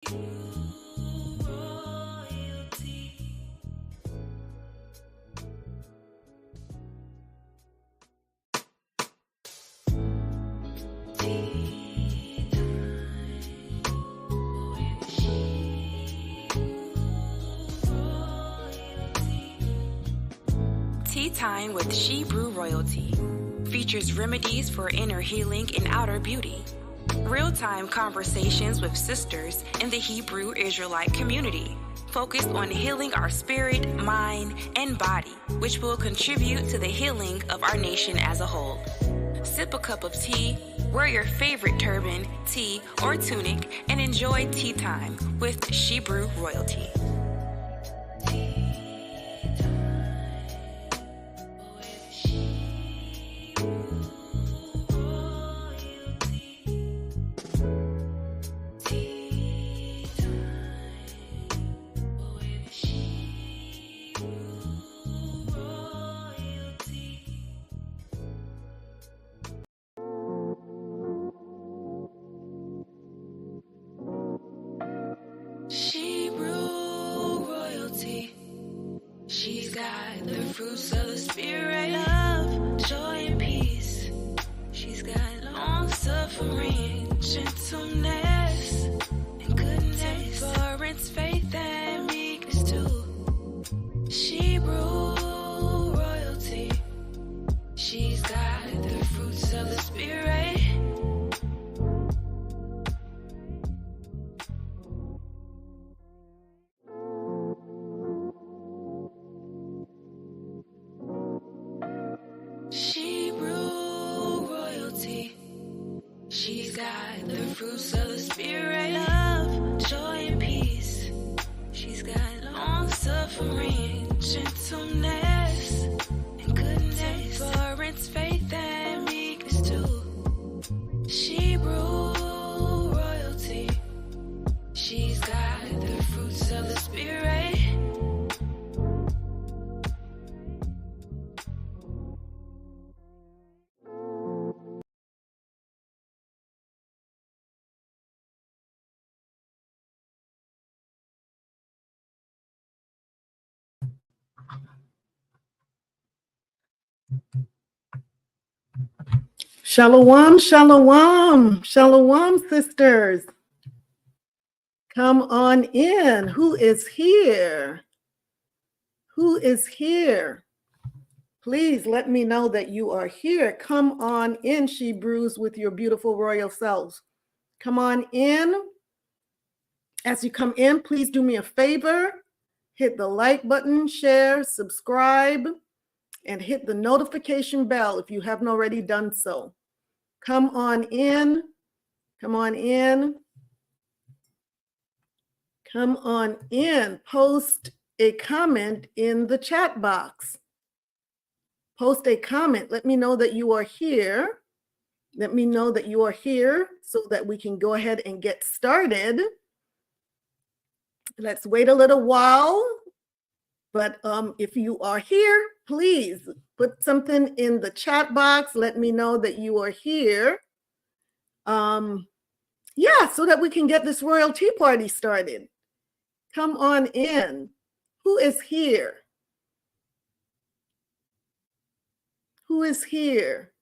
Tea Time with Shebrew Royalty features remedies for inner healing and outer beauty. Real-time conversations with sisters in the Hebrew Israelite community, focused on healing our spirit, mind, and body, which will contribute to the healing of our nation as a whole. Sip a cup of tea, wear your favorite turban, tee, or tunic, and enjoy Tea Time with Shebrew Royalty. Shebrew Royalty. She's got the fruits of the spirit, love, joy, and peace. She's got long suffering, gentleness, and goodness, endurance, faith, and meekness too. Shebrew Royalty. She's got the fruits of the spirit. Shebrew Royalty. She's got the fruits of the spirit, love, joy, and peace. She's got long suffering, gentleness, and goodness, endurance, faith, and meekness too. Shebrew Royalty. She's got the fruits of the spirit. Shalawam, shalawam, shalawam, sisters. Come on in. Who is here? Who is here? Please let me know that you are here. Come on in, Shebrews, with your beautiful royal selves. Come on in. As you come in, please do me a favor. Hit the like button, share, subscribe, and hit the notification bell if you haven't already done so. Come on in. Come on in. Come on in. Post a comment in the chat box. Post a comment. Let me know that you are here. Let me know that you are here so that we can go ahead and get started. Let's wait a little while. But if you are here, please put something in the chat box. Let me know that you are here. Yeah, so that we can get this royal tea party started. Come on in. Who is here? Who is here?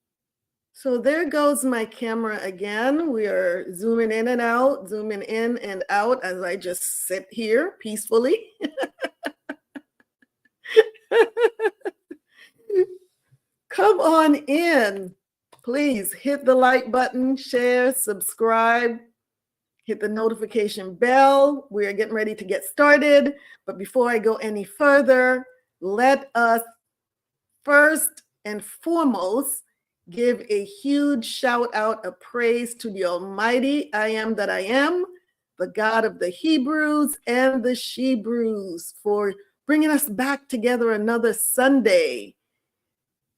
So there goes my camera again. We are zooming in and out as I just sit here peacefully. Come on in. Please hit the like button, share, subscribe, hit the notification bell. We are getting ready to get started. But before I go any further, let us first and foremost give a huge shout out of praise to the Almighty I am that I am, the God of the Hebrews and the Shebrews, for bringing us back together another Sunday,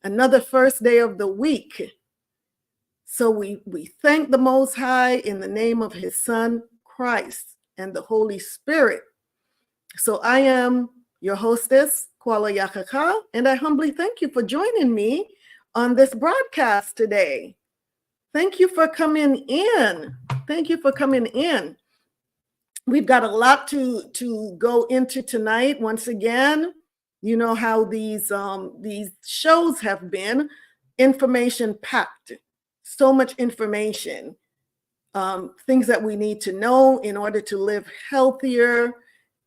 another first day of the week. So we thank the Most High in the name of his Son, Christ, and the Holy Spirit. So I am your hostess, Kuala Yakaka, and I humbly thank you for joining me on this broadcast today. Thank you for coming in. Thank you for coming in. we've got a lot to go into tonight. Once again, you know how these shows have been information packed, so much information, things that we need to know in order to live healthier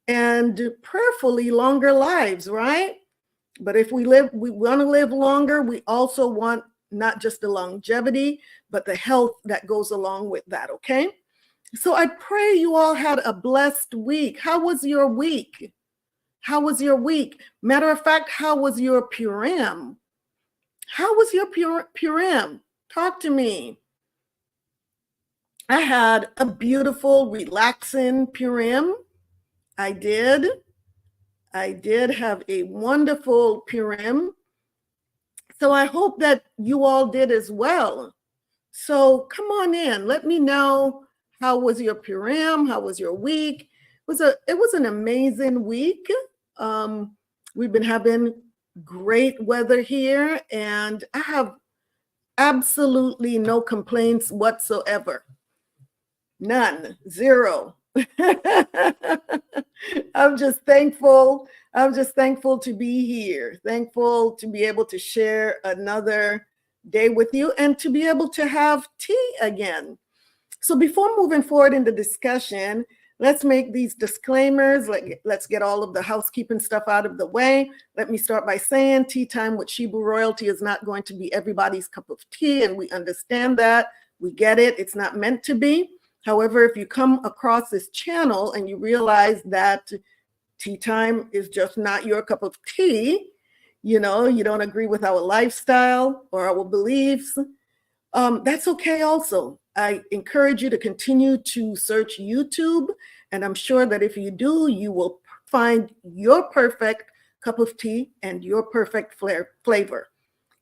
and prayerfully longer lives, right? But if we want to live longer, we also want not just the longevity, but the health that goes along with that, okay? So I pray you all had a blessed week. How was your week? How was your week? Matter of fact, how was your Purim? How was your Purim? Talk to me. I had a beautiful, relaxing Purim. I did have a wonderful Purim. So I hope that you all did as well. So come on in. Let me know, how was your Purim? How was your week? It was an amazing week. We've been having great weather here, and I have absolutely no complaints whatsoever. None, zero. I'm just thankful. I'm just thankful to be here. Thankful to be able to share another day with you and to be able to have tea again. So before moving forward in the discussion, let's make these disclaimers. Let's get all of the housekeeping stuff out of the way. Let me start by saying Tea Time with Shebrew Royalty is not going to be everybody's cup of tea, and we understand that. We get it. It's not meant to be. However, if you come across this channel and you realize that tea time is just not your cup of tea, you know, you don't agree with our lifestyle or our beliefs, that's okay also. I encourage you to continue to search YouTube, and I'm sure that if you do, you will find your perfect cup of tea and your perfect flavor.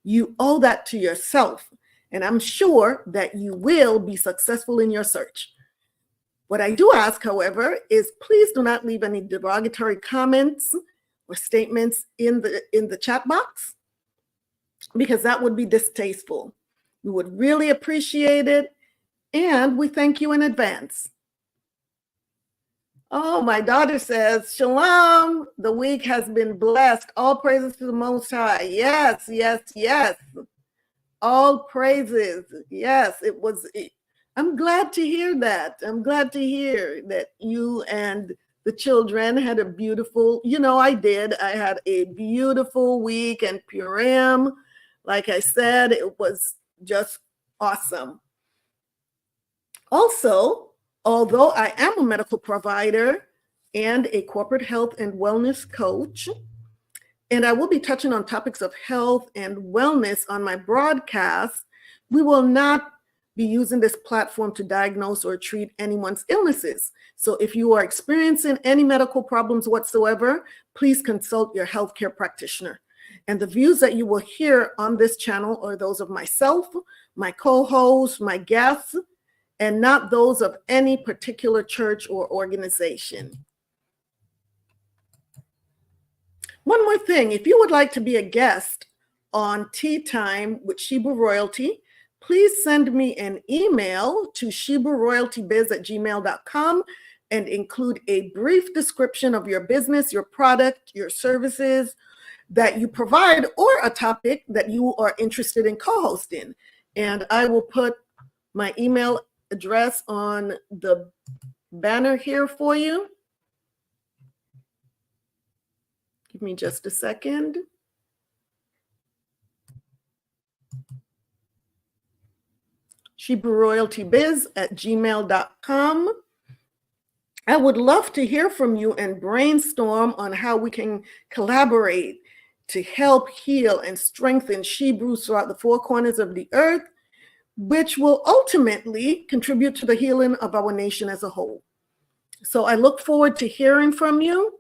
You owe that to yourself, and I'm sure that you will be successful in your search. What I do ask, however, is please do not leave any derogatory comments or statements in the chat box, because that would be distasteful. We would really appreciate it, and we thank you in advance. Oh, my daughter says, Shalom, the week has been blessed. All praises to the Most High. Yes, yes, yes. All praises. Yes, it was. I'm glad to hear that. I'm glad to hear that you and the children had a beautiful, you know, I did. I had a beautiful week and Purim. Like I said, it was just awesome. Also, although I am a medical provider and a corporate health and wellness coach, and I will be touching on topics of health and wellness on my broadcast, we will not be using this platform to diagnose or treat anyone's illnesses. So if you are experiencing any medical problems whatsoever, please consult your healthcare practitioner. And the views that you will hear on this channel are those of myself, my co-hosts, my guests, and not those of any particular church or organization. One more thing, if you would like to be a guest on Tea Time with Shebrew Royalty, please send me an email to shebrewroyaltybiz@gmail.com and include a brief description of your business, your product, your services that you provide, or a topic that you are interested in co-hosting. And I will put my email address on the banner here for you. Give me just a second. shebrewroyaltybiz@gmail.com. I would love to hear from you and brainstorm on how we can collaborate to help heal and strengthen Shebrews throughout the four corners of the earth, which will ultimately contribute to the healing of our nation as a whole. So I look forward to hearing from you.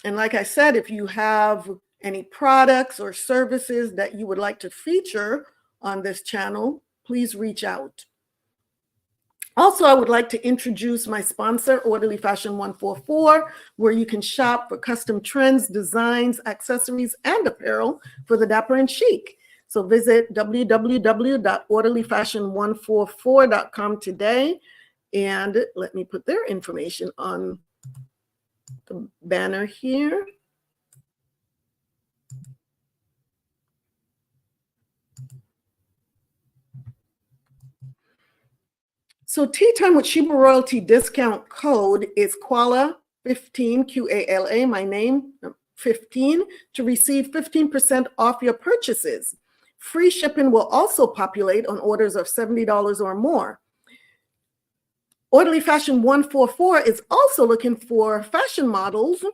And like I said, if you have any products or services that you would like to feature on this channel, please reach out. Also, I would like to introduce my sponsor, Orderly Fashion 144, where you can shop for custom trends, designs, accessories, and apparel for the dapper and chic. So visit www.orderlyfashion144.com today And let me put their information on the banner here. So Tea Time with Shebrew Royalty discount code is QUALA15, QALA, my name, 15, to receive 15% off your purchases. Free shipping will also populate on orders of $70 or more. Orderly Fashion 144 is also looking for fashion models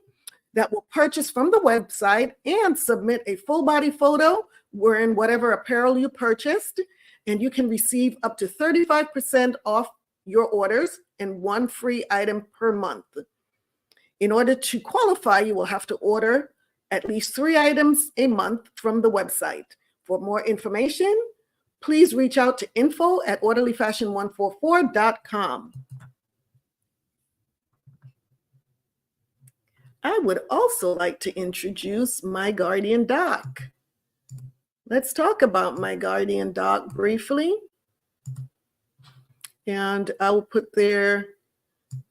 that will purchase from the website and submit a full body photo wearing whatever apparel you purchased, and you can receive up to 35% off your orders and one free item per month. In order to qualify, you will have to order at least 3 items a month from the website. For more information, please reach out to info@orderlyfashion144.com. I would also like to introduce My Guardian Doc. Let's talk about My Guardian Doc briefly. And I will put their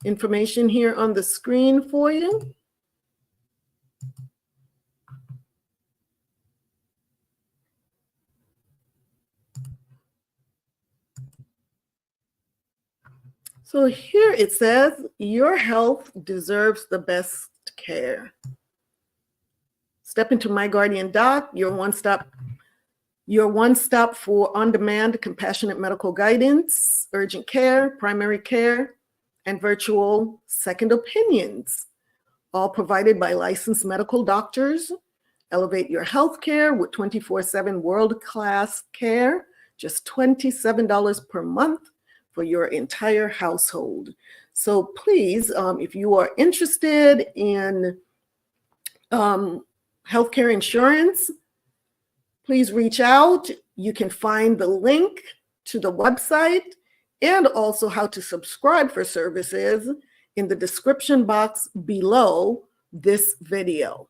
information here on the screen for you. So here it says, your health deserves the best care. Step into My Guardian Doc, your one-stop for on-demand compassionate medical guidance, urgent care, primary care, and virtual second opinions, all provided by licensed medical doctors. Elevate your health care with 24/7 world-class care, just $27 per month for your entire household. So please, if you are interested in healthcare insurance, please reach out. You can find the link to the website and also how to subscribe for services in the description box below this video.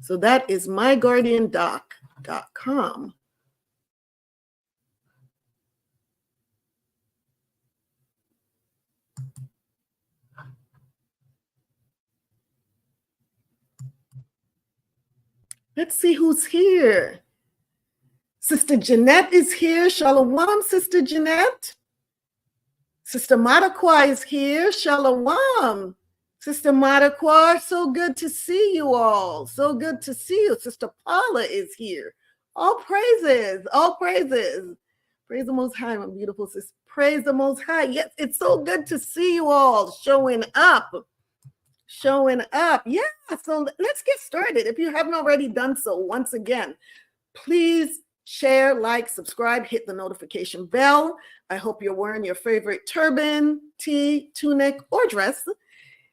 So that is myguardiandoc.com. Let's see who's here. Sister Jeanette is here. Shalawam, Sister Jeanette. Sister Madakwa is here. Shalawam. Sister Madakwa, so good to see you all. So good to see you. Sister Paula is here. All praises, all praises. Praise the Most High, my beautiful sister. Praise the Most High. Yes, it's so good to see you all showing up. Showing up. Yeah, so let's get started. If you haven't already done so, once again, please share, like, subscribe, hit the notification bell. I hope you're wearing your favorite turban, tee, tunic, or dress.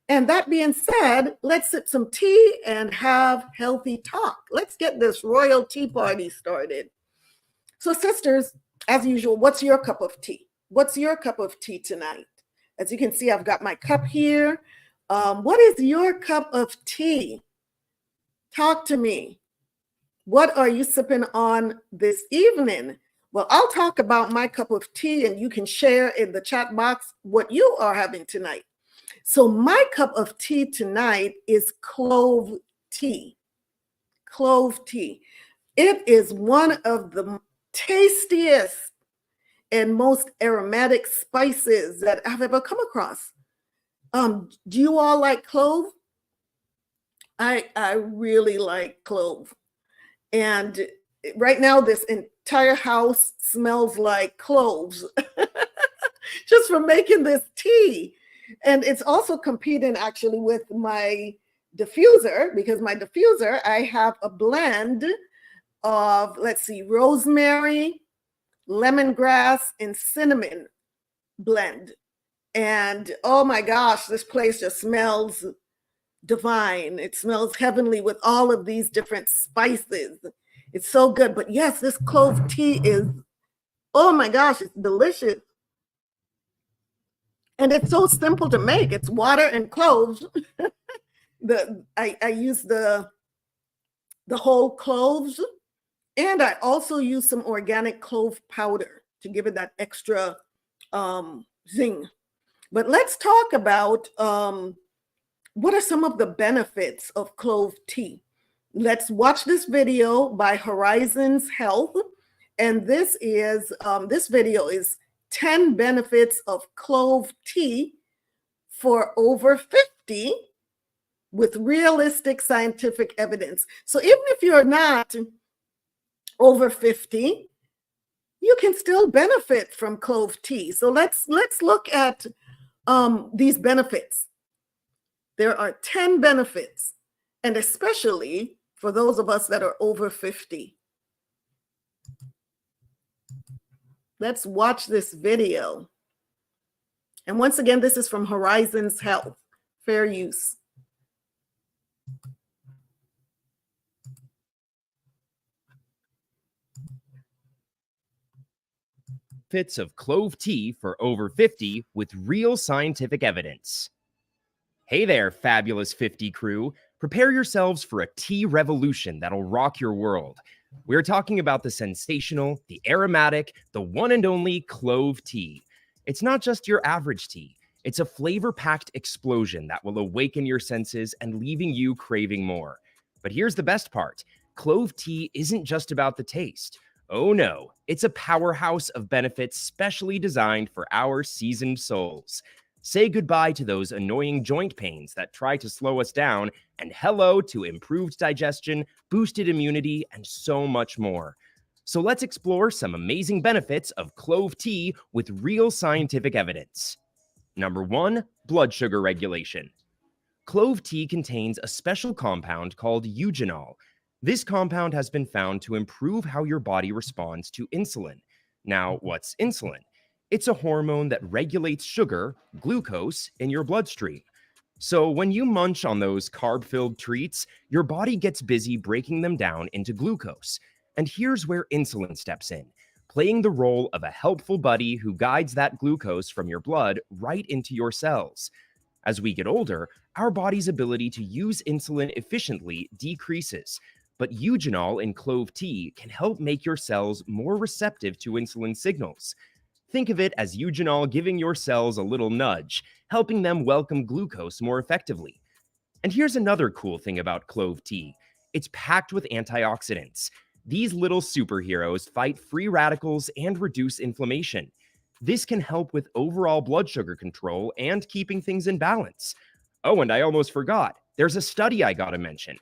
And that being said, let's sip some tea and have healthy talk. Let's get this royal tea party started. So sisters, as usual, what's your cup of tea? What's your cup of tea tonight? As you can see, I've got my cup here. What is your cup of tea? Talk to me. What are you sipping on this evening? Well, I'll talk about my cup of tea and you can share in the chat box what you are having tonight. So my cup of tea tonight is clove tea. Clove tea. It is one of the tastiest and most aromatic spices that I've ever come across. Do you all like clove? I really like clove. And right now, this entire house smells like cloves just from making this tea. And it's also competing actually with my diffuser, because my diffuser, I have a blend of, let's see, rosemary, lemongrass, and cinnamon blend. And oh my gosh, this place just smells divine. It smells heavenly with all of these different spices. It's so good. But yes, this clove tea is, oh my gosh, it's delicious. And it's so simple to make. It's water and cloves. I use the whole cloves And I also use some organic clove powder to give it that extra zing. But let's talk about what are some of the benefits of clove tea. Let's watch this video by Horizons Health. And this video is 10 benefits of clove tea for over 50 with realistic scientific evidence. So even if you're not over 50, you can still benefit from clove tea. So let's look at these benefits. There are 10 benefits, and especially for those of us that are over 50. Let's watch this video. And once again, this is from Horizons Health, fair use. Benefits of clove tea for over 50 with real scientific evidence. Hey there, fabulous 50 crew. Prepare yourselves for a tea revolution that'll rock your world. We're talking about the sensational, the aromatic, the one and only clove tea. It's not just your average tea. It's a flavor-packed explosion that will awaken your senses and leaving you craving more. But here's the best part. Clove tea isn't just about the taste. Oh no, it's a powerhouse of benefits specially designed for our seasoned souls. Say goodbye to those annoying joint pains that try to slow us down, and hello to improved digestion, boosted immunity, and so much more. So let's explore some amazing benefits of clove tea with real scientific evidence. Number 1, blood sugar regulation. Clove tea contains a special compound called eugenol. This compound has been found to improve how your body responds to insulin. Now, what's insulin? It's a hormone that regulates sugar, glucose, in your bloodstream. So when you munch on those carb-filled treats, your body gets busy breaking them down into glucose. And here's where insulin steps in, playing the role of a helpful buddy who guides that glucose from your blood right into your cells. As we get older, our body's ability to use insulin efficiently decreases. But eugenol in clove tea can help make your cells more receptive to insulin signals. Think of it as eugenol giving your cells a little nudge, helping them welcome glucose more effectively. And here's another cool thing about clove tea. It's packed with antioxidants. These little superheroes fight free radicals and reduce inflammation. This can help with overall blood sugar control and keeping things in balance. Oh, and I almost forgot. There's a study I gotta mention.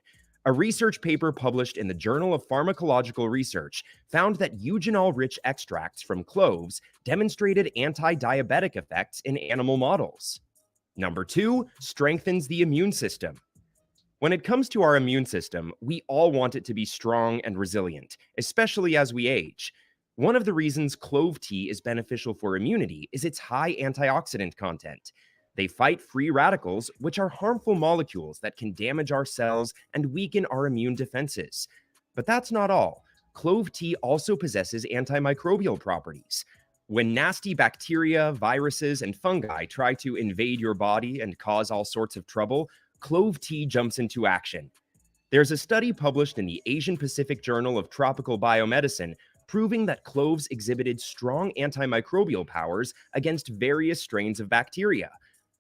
A research paper published in the Journal of Pharmacological Research found that eugenol-rich extracts from cloves demonstrated anti-diabetic effects in animal models. Number 2, strengthens the immune system. When it comes to our immune system, we all want it to be strong and resilient, especially as we age. One of the reasons clove tea is beneficial for immunity is its high antioxidant content. They fight free radicals, which are harmful molecules that can damage our cells and weaken our immune defenses. But that's not all. Clove tea also possesses antimicrobial properties. When nasty bacteria, viruses, and fungi try to invade your body and cause all sorts of trouble, clove tea jumps into action. There's a study published in the Asian Pacific Journal of Tropical Biomedicine proving that cloves exhibited strong antimicrobial powers against various strains of bacteria.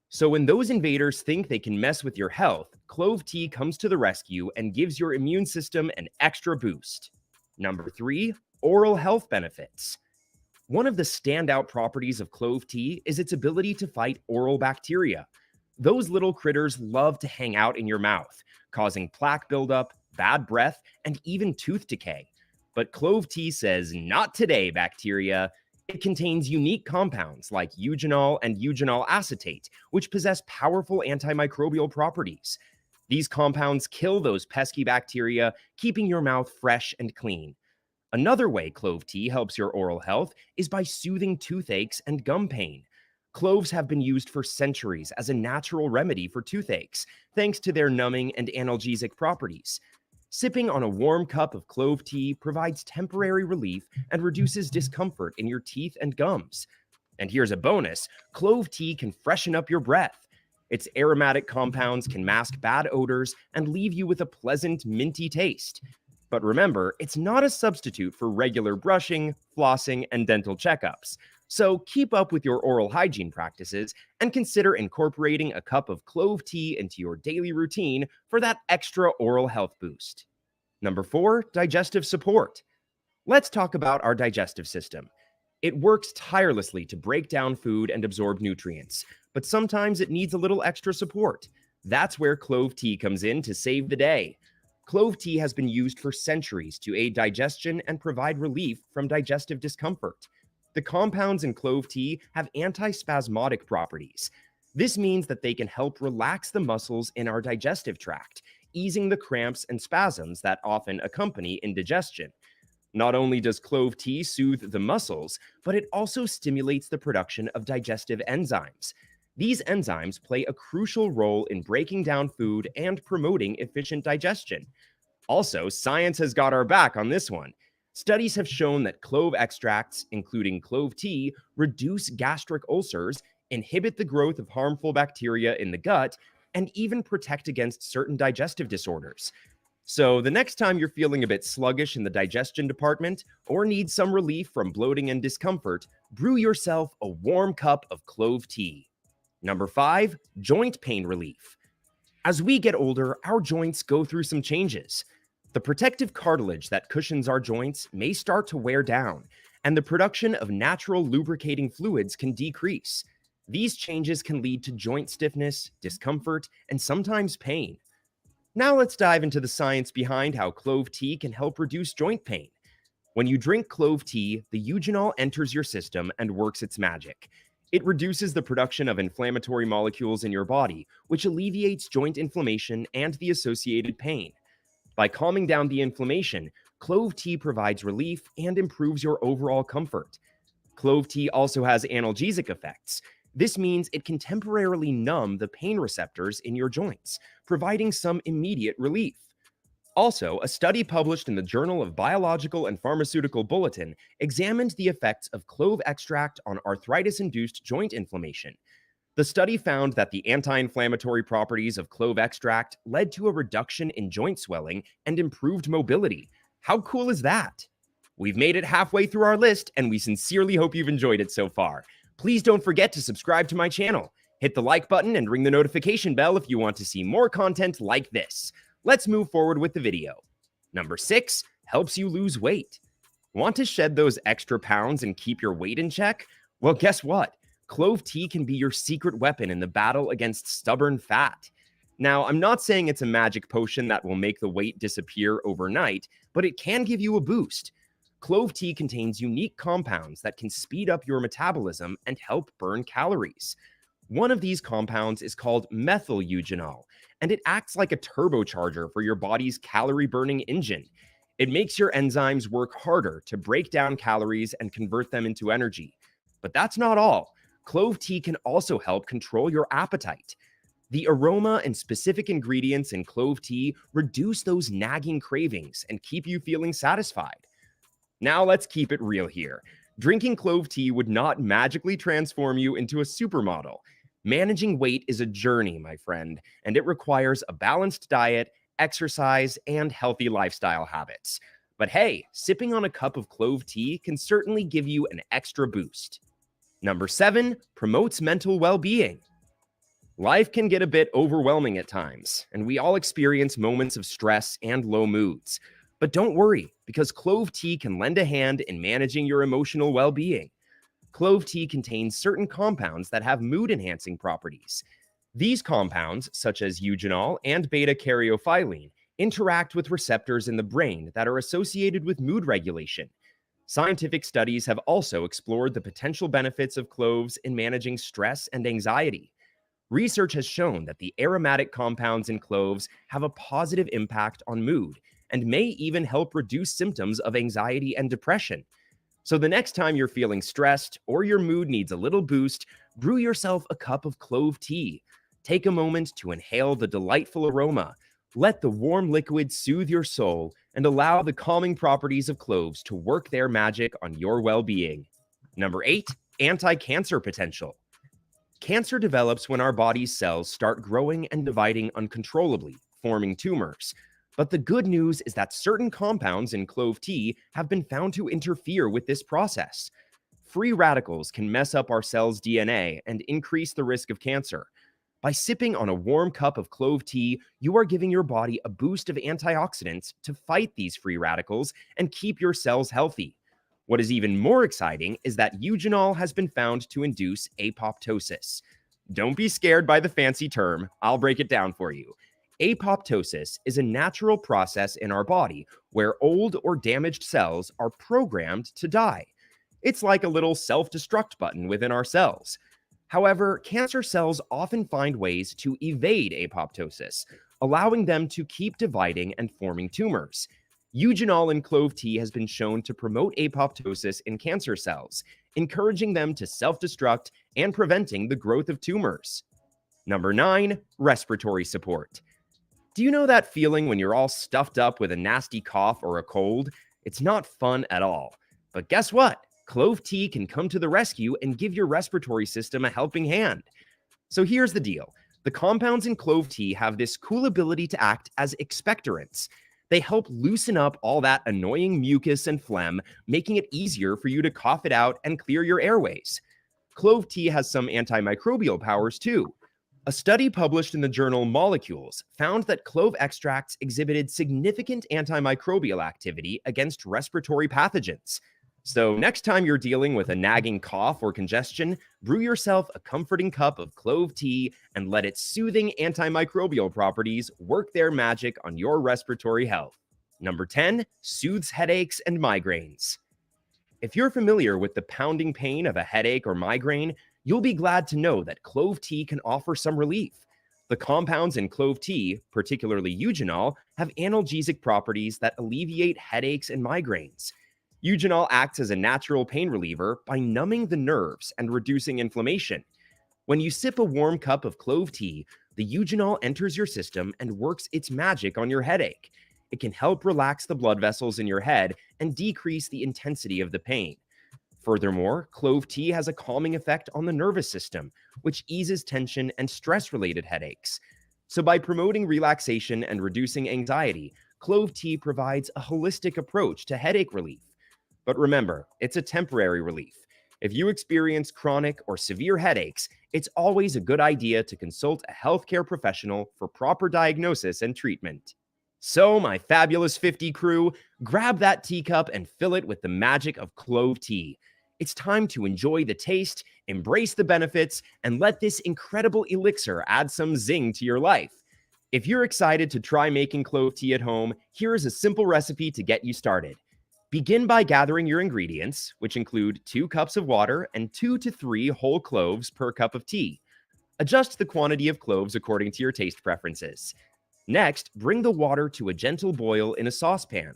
So when those invaders think they can mess with your health, clove tea comes to the rescue and gives your immune system an extra boost. Number 3, oral health benefits. One of the standout properties of clove tea is its ability to fight oral bacteria. Those little critters love to hang out in your mouth, causing plaque buildup, bad breath, and even tooth decay. But clove tea says, not today, bacteria. It contains unique compounds like eugenol and eugenol acetate, which possess powerful antimicrobial properties. These compounds kill those pesky bacteria, keeping your mouth fresh and clean. Another way clove tea helps your oral health is by soothing toothaches and gum pain. Cloves have been used for centuries as a natural remedy for toothaches, thanks to their numbing and analgesic properties. Sipping on a warm cup of clove tea provides temporary relief and reduces discomfort in your teeth and gums. And here's a bonus, clove tea can freshen up your breath. Its aromatic compounds can mask bad odors and leave you with a pleasant, minty taste. But remember, it's not a substitute for regular brushing, flossing, and dental checkups. So keep up with your oral hygiene practices and consider incorporating a cup of clove tea into your daily routine for that extra oral health boost. Number 4, digestive support. Let's talk about our digestive system. It works tirelessly to break down food and absorb nutrients, but sometimes it needs a little extra support. That's where clove tea comes in to save the day. Clove tea has been used for centuries to aid digestion and provide relief from digestive discomfort. The compounds in clove tea have antispasmodic properties. This means that they can help relax the muscles in our digestive tract, easing the cramps and spasms that often accompany indigestion. Not only does clove tea soothe the muscles, but it also stimulates the production of digestive enzymes. These enzymes play a crucial role in breaking down food and promoting efficient digestion. Also, science has got our back on this one. Studies have shown that clove extracts, including clove tea, reduce gastric ulcers, inhibit the growth of harmful bacteria in the gut, and even protect against certain digestive disorders. So the next time you're feeling a bit sluggish in the digestion department or need some relief from bloating and discomfort, brew yourself a warm cup of clove tea. Number 5, joint pain relief. As we get older, our joints go through some changes. The protective cartilage that cushions our joints may start to wear down, and the production of natural lubricating fluids can decrease. These changes can lead to joint stiffness, discomfort, and sometimes pain. Now let's dive into the science behind how clove tea can help reduce joint pain. When you drink clove tea, the eugenol enters your system and works its magic. It reduces the production of inflammatory molecules in your body, which alleviates joint inflammation and the associated pain. By calming down the inflammation, clove tea provides relief and improves your overall comfort. Clove tea also has analgesic effects. This means it can temporarily numb the pain receptors in your joints, providing some immediate relief. Also, a study published in the Journal of Biological and Pharmaceutical Bulletin examined the effects of clove extract on arthritis-induced joint inflammation. The study found that the anti-inflammatory properties of clove extract led to a reduction in joint swelling and improved mobility. How cool is that? We've made it halfway through our list, and we sincerely hope you've enjoyed it so far. Please don't forget to subscribe to my channel. Hit the like button and ring the notification bell if you want to see more content like this. Let's move forward with the video. Number 6, helps you lose weight. Want to shed those extra pounds and keep your weight in check? Well, guess what? Clove tea can be your secret weapon in the battle against stubborn fat. Now, I'm not saying it's a magic potion that will make the weight disappear overnight, but it can give you a boost. Clove tea contains unique compounds that can speed up your metabolism and help burn calories. One of these compounds is called methyl eugenol, and it acts like a turbocharger for your body's calorie-burning engine. It makes your enzymes work harder to break down calories and convert them into energy. But that's not all. Clove tea can also help control your appetite. The aroma and specific ingredients in clove tea reduce those nagging cravings and keep you feeling satisfied. Now let's keep it real here. Drinking clove tea would not magically transform you into a supermodel. Managing weight is a journey, my friend, and it requires a balanced diet, exercise, and healthy lifestyle habits. But hey, sipping on a cup of clove tea can certainly give you an extra boost. Number 7, promotes mental well-being. Life can get a bit overwhelming at times, and we all experience moments of stress and low moods. But don't worry, because clove tea can lend a hand in managing your emotional well-being. Clove tea contains certain compounds that have mood-enhancing properties. These compounds, such as eugenol and beta-caryophyllene, interact with receptors in the brain that are associated with mood regulation. Scientific studies have also explored the potential benefits of cloves in managing stress and anxiety. Research has shown that the aromatic compounds in cloves have a positive impact on mood and may even help reduce symptoms of anxiety and depression. So the next time you're feeling stressed or your mood needs a little boost, brew yourself a cup of clove tea. Take a moment to inhale the delightful aroma. Let the warm liquid soothe your soul and allow the calming properties of cloves to work their magic on your well-being. Number 8, anti-cancer potential. Cancer develops when our body's cells start growing and dividing uncontrollably, forming tumors. But the good news is that certain compounds in clove tea have been found to interfere with this process. Free radicals can mess up our cells' DNA and increase the risk of cancer. By sipping on a warm cup of clove tea, you are giving your body a boost of antioxidants to fight these free radicals and keep your cells healthy. What is even more exciting is that eugenol has been found to induce apoptosis. Don't be scared by the fancy term. I'll break it down for you. Apoptosis is a natural process in our body where old or damaged cells are programmed to die. It's like a little self-destruct button within our cells. However, cancer cells often find ways to evade apoptosis, allowing them to keep dividing and forming tumors. Eugenol in clove tea has been shown to promote apoptosis in cancer cells, encouraging them to self-destruct and preventing the growth of tumors. Number 9, respiratory support. Do you know that feeling when you're all stuffed up with a nasty cough or a cold? It's not fun at all. But guess what? Clove tea can come to the rescue and give your respiratory system a helping hand. So here's the deal. The compounds in clove tea have this cool ability to act as expectorants. They help loosen up all that annoying mucus and phlegm, making it easier for you to cough it out and clear your airways. Clove tea has some antimicrobial powers too. A study published in the journal Molecules found that clove extracts exhibited significant antimicrobial activity against respiratory pathogens. So next time you're dealing with a nagging cough or congestion, brew yourself a comforting cup of clove tea and let its soothing antimicrobial properties work their magic on your respiratory health. Number 10, soothes headaches and migraines. If you're familiar with the pounding pain of a headache or migraine, you'll be glad to know that clove tea can offer some relief. The compounds in clove tea, particularly eugenol, have analgesic properties that alleviate headaches and migraines. Eugenol acts as a natural pain reliever by numbing the nerves and reducing inflammation. When you sip a warm cup of clove tea, the eugenol enters your system and works its magic on your headache. It can help relax the blood vessels in your head and decrease the intensity of the pain. Furthermore, clove tea has a calming effect on the nervous system, which eases tension and stress-related headaches. So by promoting relaxation and reducing anxiety, clove tea provides a holistic approach to headache relief. But remember, it's a temporary relief. If you experience chronic or severe headaches, it's always a good idea to consult a healthcare professional for proper diagnosis and treatment. So, my fabulous 50 crew, grab that teacup and fill it with the magic of clove tea. It's time to enjoy the taste, embrace the benefits, and let this incredible elixir add some zing to your life. If you're excited to try making clove tea at home, here is a simple recipe to get you started. Begin by gathering your ingredients, which include 2 cups of water and 2 to 3 whole cloves per cup of tea. Adjust the quantity of cloves according to your taste preferences. Next, bring the water to a gentle boil in a saucepan.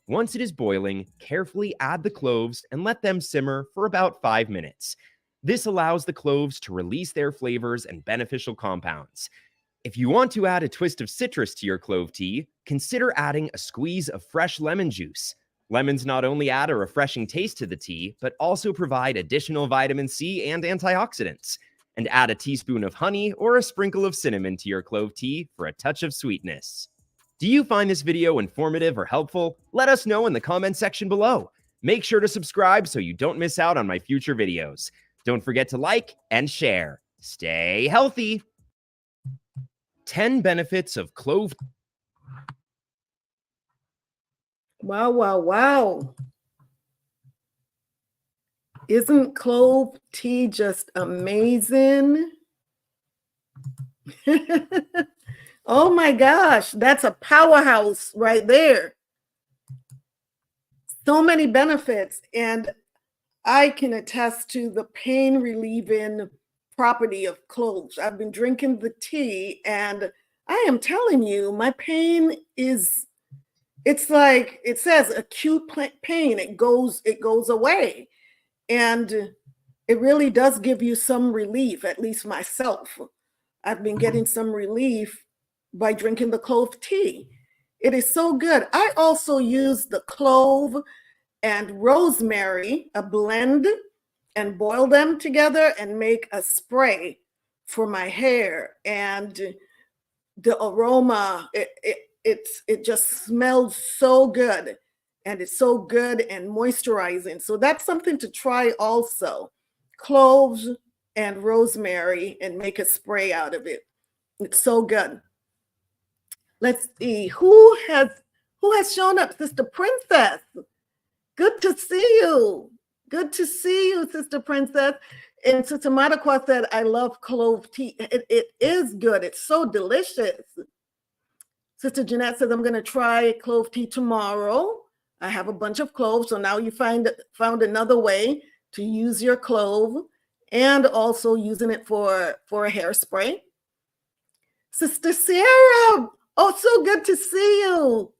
Once it is boiling, carefully add the cloves and let them simmer for about 5 minutes. This allows the cloves to release their flavors and beneficial compounds. If you want to add a twist of citrus to your clove tea, consider adding a squeeze of fresh lemon juice. Lemons not only add a refreshing taste to the tea, but also provide additional vitamin C and antioxidants. And add a teaspoon of honey or a sprinkle of cinnamon to your clove tea for a touch of sweetness. Do you find this video informative or helpful? Let us know in the comment section below. Make sure to subscribe so you don't miss out on my future videos. Don't forget to like and share. Stay healthy. 10 benefits of clove. Wow, wow, wow. Isn't clove tea just amazing? Oh my gosh, that's a powerhouse right there. So many benefits, and I can attest to the pain relieving property of cloves. I've been drinking the tea, and I am telling you, my pain is, it's like it says acute pain. It goes away, and it really does give you some relief. At least myself, I've been getting some relief by drinking the clove tea. It is so good. I also use the clove and rosemary, a blend, and boil them together and make a spray for my hair. And the aroma, it just smells so good, and it's so good and moisturizing. So that's something to try also. Cloves and rosemary, and make a spray out of it. It's so good. Let's see who has shown up. Sister Princess, good to see you. Good to see you, Sister Princess. And Sister Madakwa said, I love clove tea. It is good. It's so delicious. Sister Jeanette says, I'm going to try clove tea tomorrow. I have a bunch of cloves. So now you found another way to use your clove, and also using it for a hairspray. Sister Sarah, oh, so good to see you.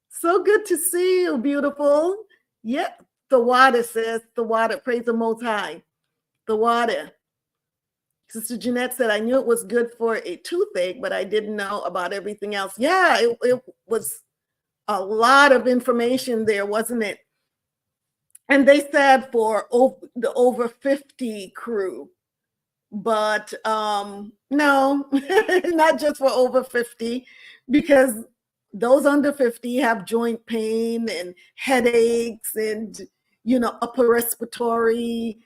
So good to see you, beautiful. Yep, the water, sis, the water. Praise the Most High. The water. Sister Jeanette said, I knew it was good for a toothache, but I didn't know about everything else. Yeah, it was a lot of information there, wasn't it? And they said for the over 50 crew, but no, not just for over 50, because those under 50 have joint pain and headaches and, upper respiratory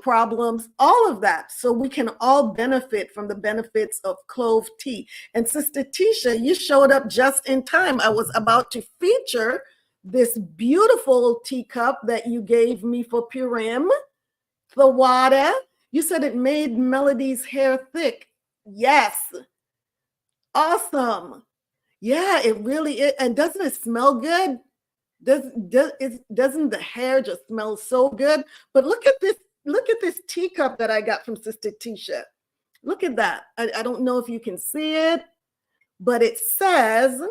problems, all of that. So we can all benefit from the benefits of clove tea. And Sister Tisha, you showed up just in time. I was about to feature this beautiful teacup that you gave me for Purim, the water. You said it made Melody's hair thick. Yes. Awesome. Yeah, it really is. And doesn't it smell good? Doesn't the hair just smell so good? But look at this teacup that I got from Sister Tisha. Look at that. I don't know if you can see it, but it says,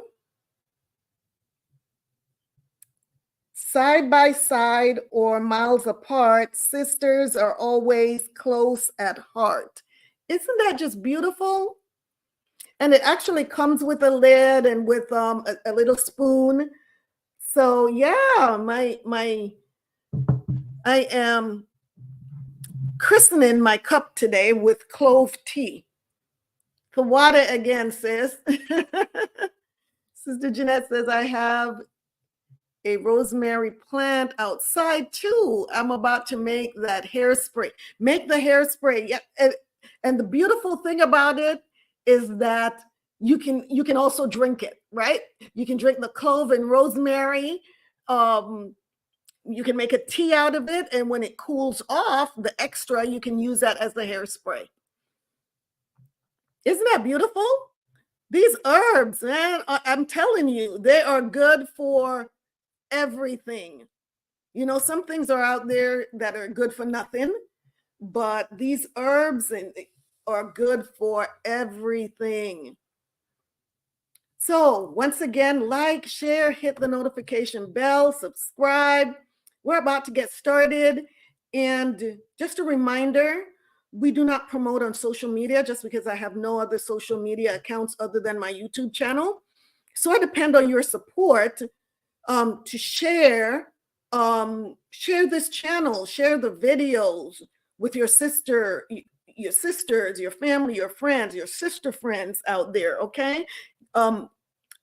side by side or miles apart, sisters are always close at heart. Isn't that just beautiful? And it actually comes with a lid and with a little spoon. So yeah, I am christening my cup today with clove tea. The water again, sis. Sister Jeanette says, I have a rosemary plant outside too. I'm about to make that hairspray. Make the hairspray. Yeah. And the beautiful thing about it is that you can also drink it, right? You can drink the clove and rosemary. You can make a tea out of it, and when it cools off, the extra, you can use that as the hairspray. Isn't that beautiful? These herbs, man, I'm telling you, they are good for everything. Some things are out there that are good for nothing, but these herbs are good for everything. So once again, like, share, hit the notification bell, subscribe. We're about to get started. And just a reminder, we do not promote on social media just because I have no other social media accounts other than my YouTube channel. So I depend on your support to share this channel, share the videos with your sisters, your family, your friends, your sister friends out there, okay?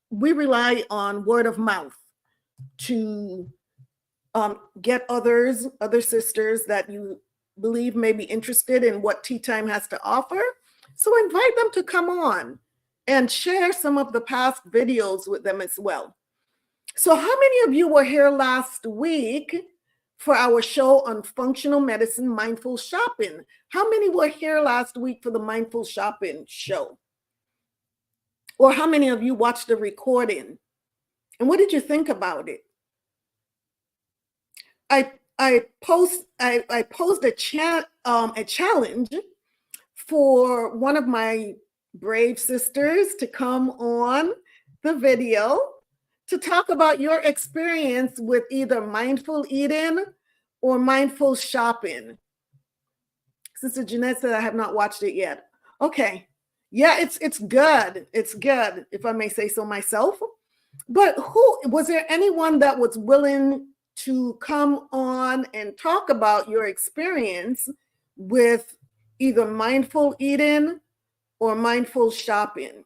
We rely on word of mouth to get other sisters that you believe may be interested in what Tea Time has to offer. So invite them to come on and share some of the past videos with them as well. So how many of you were here last week for our show on functional medicine, mindful shopping? How many were here last week for the mindful shopping show? Or how many of you watched the recording? And what did you think about it? I posed a challenge for one of my brave sisters to come on the video to talk about your experience with either mindful eating or mindful shopping. Sister Jeanette said, I have not watched it yet. Okay. Yeah, it's good. It's good, if I may say so myself. But was there anyone that was willing to come on and talk about your experience with either mindful eating or mindful shopping?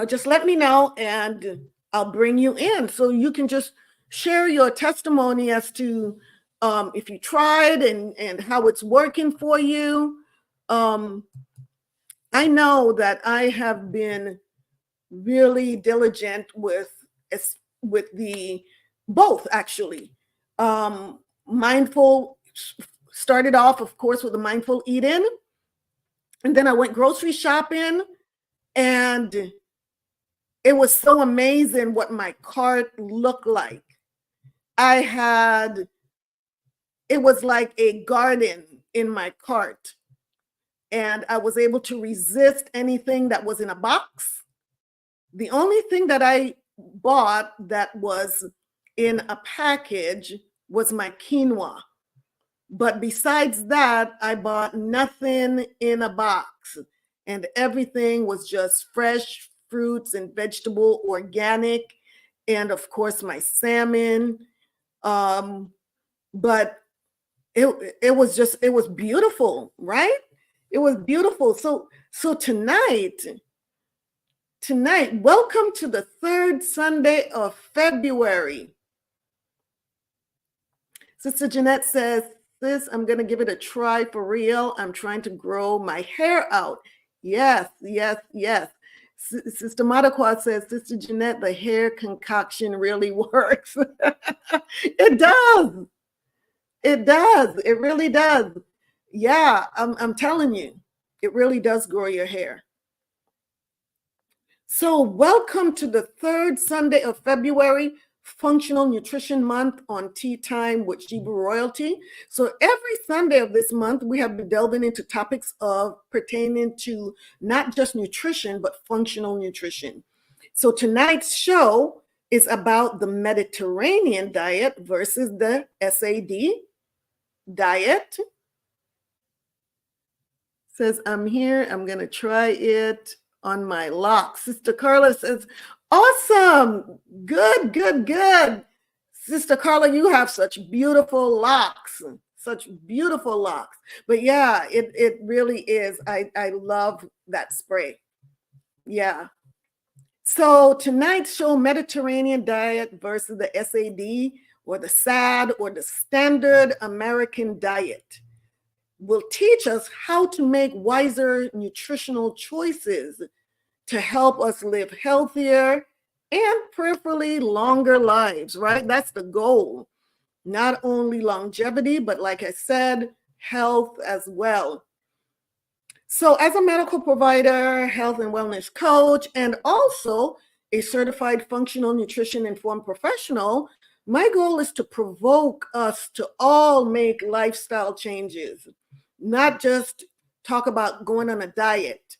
just let me know and I'll bring you in so you can just share your testimony as to if you tried and how it's working for you. I know that I have been really diligent with the both, actually. Mindful, started off, of course, with the mindful eating, and then I went grocery shopping, and it was so amazing what my cart looked like. It was like a garden in my cart, and I was able to resist anything that was in a box. The only thing that I bought that was in a package was my quinoa. But besides that, I bought nothing in a box, and everything was just fresh fruits and vegetable, organic, and of course my salmon. But it was beautiful, right? It was beautiful. So tonight, welcome to the third Sunday of February. Sister Jeanette says, "Sis, I'm going to give it a try for real. I'm trying to grow my hair out." Yes. Sister Madakwa says, "Sister Jeanette, the hair concoction really works." It does. It does. It really does. Yeah, I'm telling you, it really does grow your hair. So welcome to the third Sunday of February, Functional Nutrition Month on Tea Time with Shebrew Royalty. So every Sunday of this month, we have been delving into topics pertaining to not just nutrition, but functional nutrition. So tonight's show is about the Mediterranean diet versus the SAD diet. Says, "I'm here. I'm going to try it on my locks." Sister Carla says, "Awesome. Good. Sister Carla, you have such beautiful locks. Such beautiful locks." But yeah, it really is. I love that spray. Yeah. So tonight's show, Mediterranean diet versus the SAD or the SAD or the standard American diet, will teach us how to make wiser nutritional choices to help us live healthier and prayerfully longer lives, right? That's the goal. Not only longevity, but like I said, health as well. So as a medical provider, health and wellness coach, and also a certified functional nutrition informed professional, my goal is to provoke us to all make lifestyle changes, not just talk about going on a diet.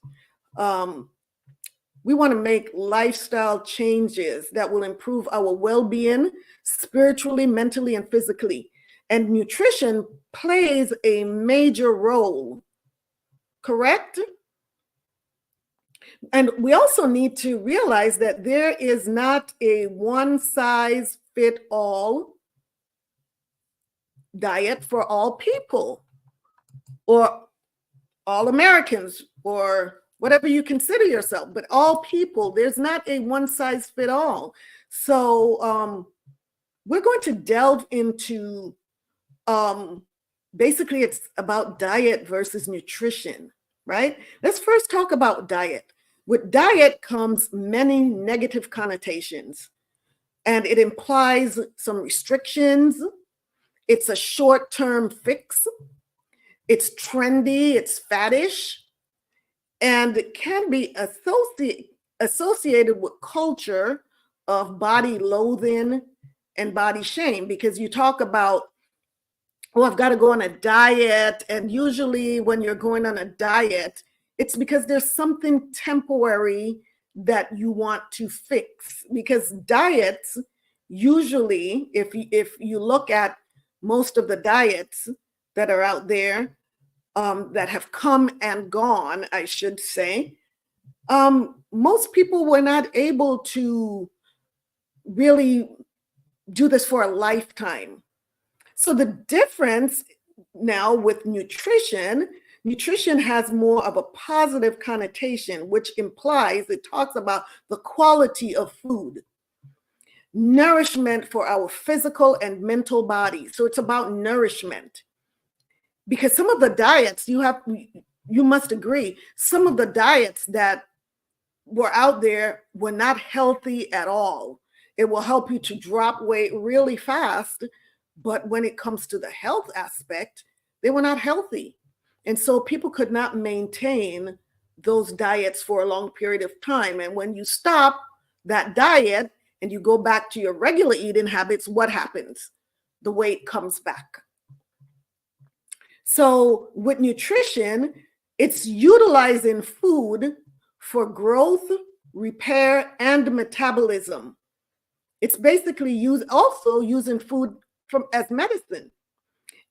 We want to make lifestyle changes that will improve our well-being spiritually, mentally, and physically. And nutrition plays a major role, correct? And we also need to realize that there is not a one-size-fits-all diet for all people or all Americans or whatever you consider yourself, but all people. There's not a one-size-fits-all. So we're going to delve into, basically it's about diet versus nutrition, right? Let's first talk about diet. With diet comes many negative connotations, and it implies some restrictions. It's a short-term fix. It's trendy, it's faddish, and it can be associated with culture of body loathing and body shame, because you talk about, "Oh, I've got to go on a diet." And usually when you're going on a diet, it's because there's something temporary that you want to fix. Because diets, usually, if you look at most of the diets that are out there, that have come and gone, I should say, most people were not able to really do this for a lifetime. So the difference now with nutrition nutrition has more of a positive connotation, which implies it talks about the quality of food, nourishment for our physical and mental bodies. So it's about nourishment. Because some of the diets you must agree, some of the diets that were out there were not healthy at all. It will help you to drop weight really fast, but when it comes to the health aspect, they were not healthy. And so people could not maintain those diets for a long period of time. And when you stop that diet and you go back to your regular eating habits, what happens? The weight comes back. So with nutrition, it's utilizing food for growth, repair, and metabolism. It's basically also using food as medicine.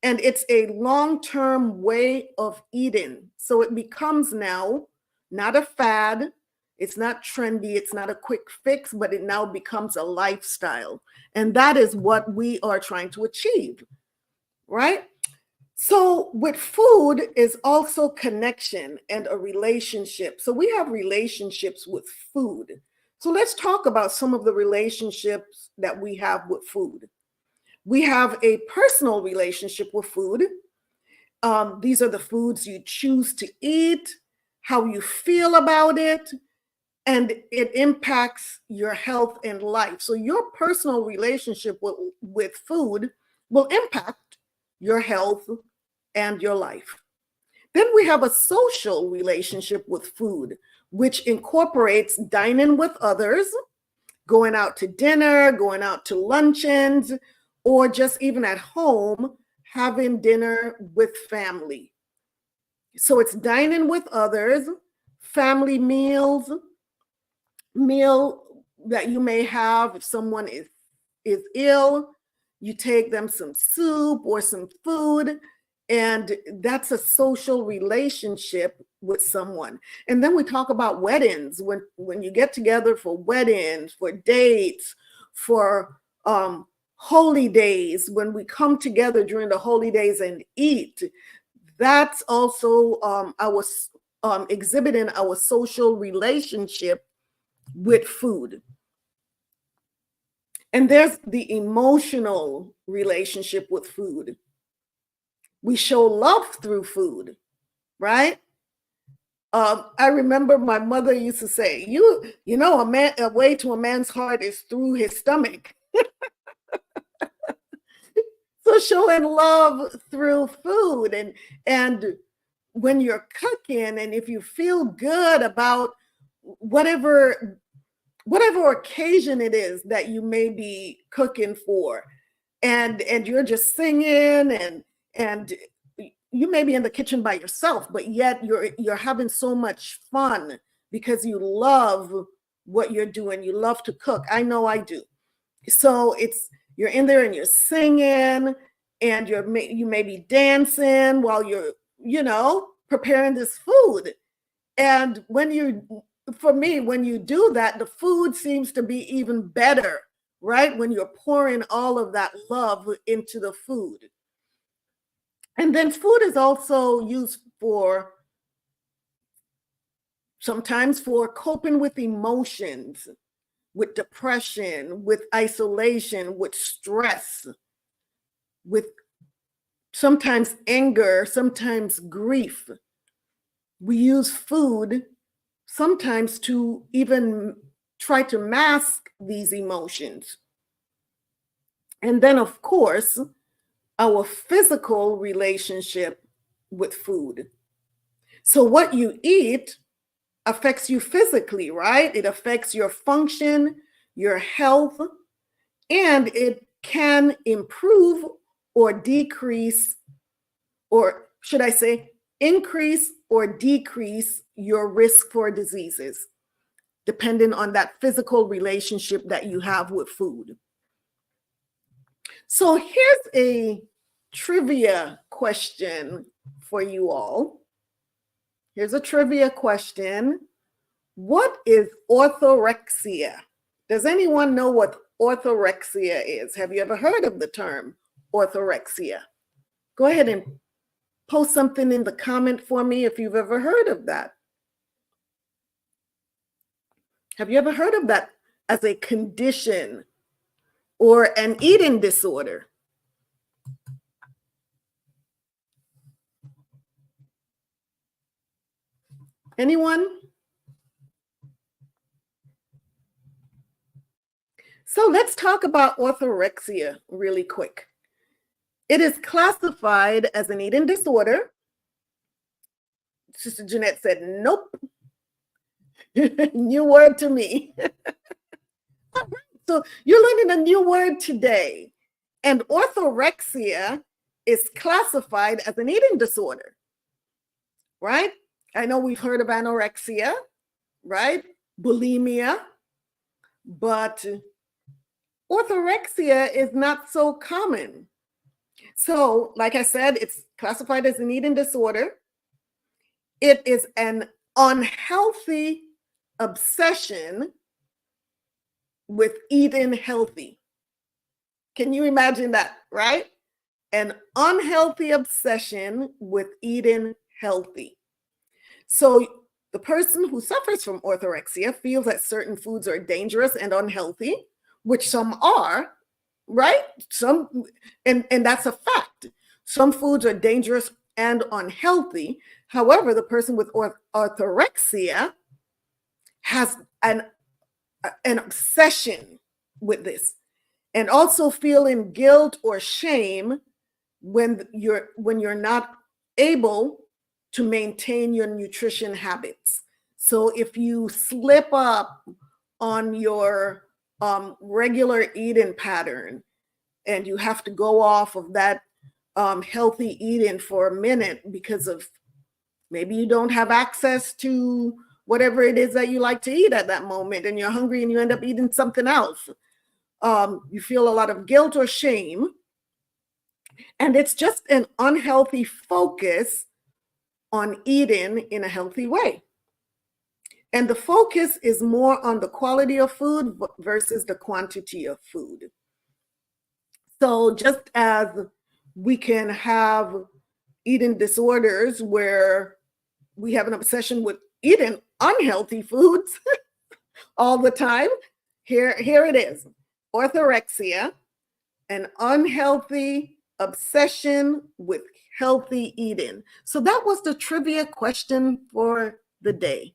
And it's a long-term way of eating. So it becomes now not a fad. It's not trendy. It's not a quick fix, but it now becomes a lifestyle. And that is what we are trying to achieve, right? So with food is also connection and a relationship. So we have relationships with food. So let's talk about some of the relationships that we have with food. We have a personal relationship with food. These are the foods you choose to eat, how you feel about it, and it impacts your health and life. So your personal relationship with food will impact your health and your life. Then we have a social relationship with food, which incorporates dining with others, going out to dinner, going out to luncheons, or just even at home, having dinner with family. So it's dining with others, family meals, meal that you may have if someone is ill, you take them some soup or some food, and that's a social relationship with someone. And then we talk about weddings, when you get together for weddings, for dates, for holy days, when we come together during the holy days and eat, that's also our exhibiting our social relationship with food. And there's the emotional relationship with food. We show love through food, right? I remember my mother used to say, you know, a way to a man's heart is through his stomach. So showing love through food, and when you're cooking, and if you feel good about whatever occasion it is that you may be cooking for, and you're just singing, and you may be in the kitchen by yourself, but yet you're having so much fun because you love what you're doing. You love to cook. I know I do. So you're in there and you're singing, and you may be dancing while you're, preparing this food. And for me, when you do that, the food seems to be even better, right? When you're pouring all of that love into the food. And then food is also used sometimes for coping with emotions, with depression, with isolation, with stress, with sometimes anger, sometimes grief. We use food sometimes to even try to mask these emotions. And then, of course, our physical relationship with food. So what you eat affects you physically, right? It affects your function, your health, and it can improve or decrease, or should I say, increase or decrease your risk for diseases, depending on that physical relationship that you have with food. So here's a trivia question for you all. Here's a trivia question. What is orthorexia? Does anyone know what orthorexia is? Have you ever heard of the term orthorexia? Go ahead and post something in the comment for me if you've ever heard of that. Have you ever heard of that as a condition or an eating disorder? Anyone? So let's talk about orthorexia really quick. It is classified as an eating disorder. Sister Jeanette said, nope. New word to me. So you're learning a new word today. And orthorexia is classified as an eating disorder, right? I know we've heard of anorexia, right? Bulimia, but orthorexia is not so common. So, like I said, it's classified as an eating disorder. It is an unhealthy obsession with eating healthy. Can you imagine that, right? An unhealthy obsession with eating healthy. So the person who suffers from orthorexia feels that certain foods are dangerous and unhealthy, which some are, right? And that's a fact. Some foods are dangerous and unhealthy. However, the person with orthorexia has an obsession with this, and also feeling guilt or shame when you're not able to maintain your nutrition habits. So if you slip up on your regular eating pattern and you have to go off of that healthy eating for a minute because of maybe you don't have access to whatever it is that you like to eat at that moment, and you're hungry and you end up eating something else, you feel a lot of guilt or shame. And it's just an unhealthy focus on eating in a healthy way. And the focus is more on the quality of food versus the quantity of food. So just as we can have eating disorders where we have an obsession with eating unhealthy foods all the time, here it is. Orthorexia, an unhealthy obsession with healthy eating. So that was the trivia question for the day.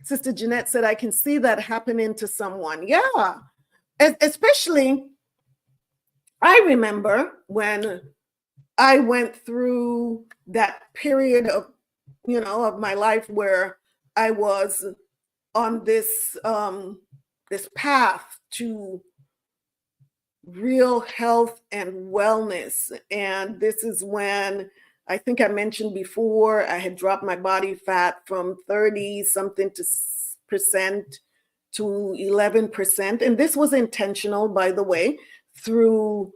Sister Jeanette said, I can see that happening to someone. Yeah, especially, I remember when I went through that period of, of my life where I was on this path to real health and wellness. And this is when, I think I mentioned before, I had dropped my body fat from 30 something percent to 11%. And this was intentional, by the way, through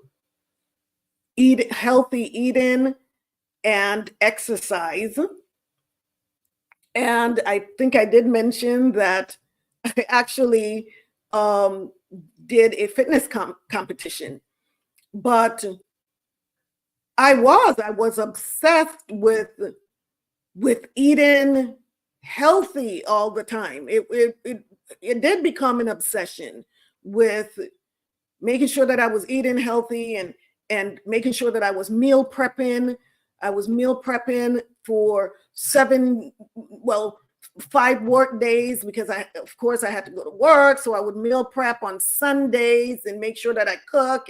healthy eating and exercise. And I think I did mention that I actually did a fitness competition, but I was obsessed with eating healthy all the time. It did become an obsession with making sure that I was eating healthy and making sure that I was meal prepping. I was meal prepping for 5 work days because of course I had to go to work. So I would meal prep on Sundays and make sure that I cook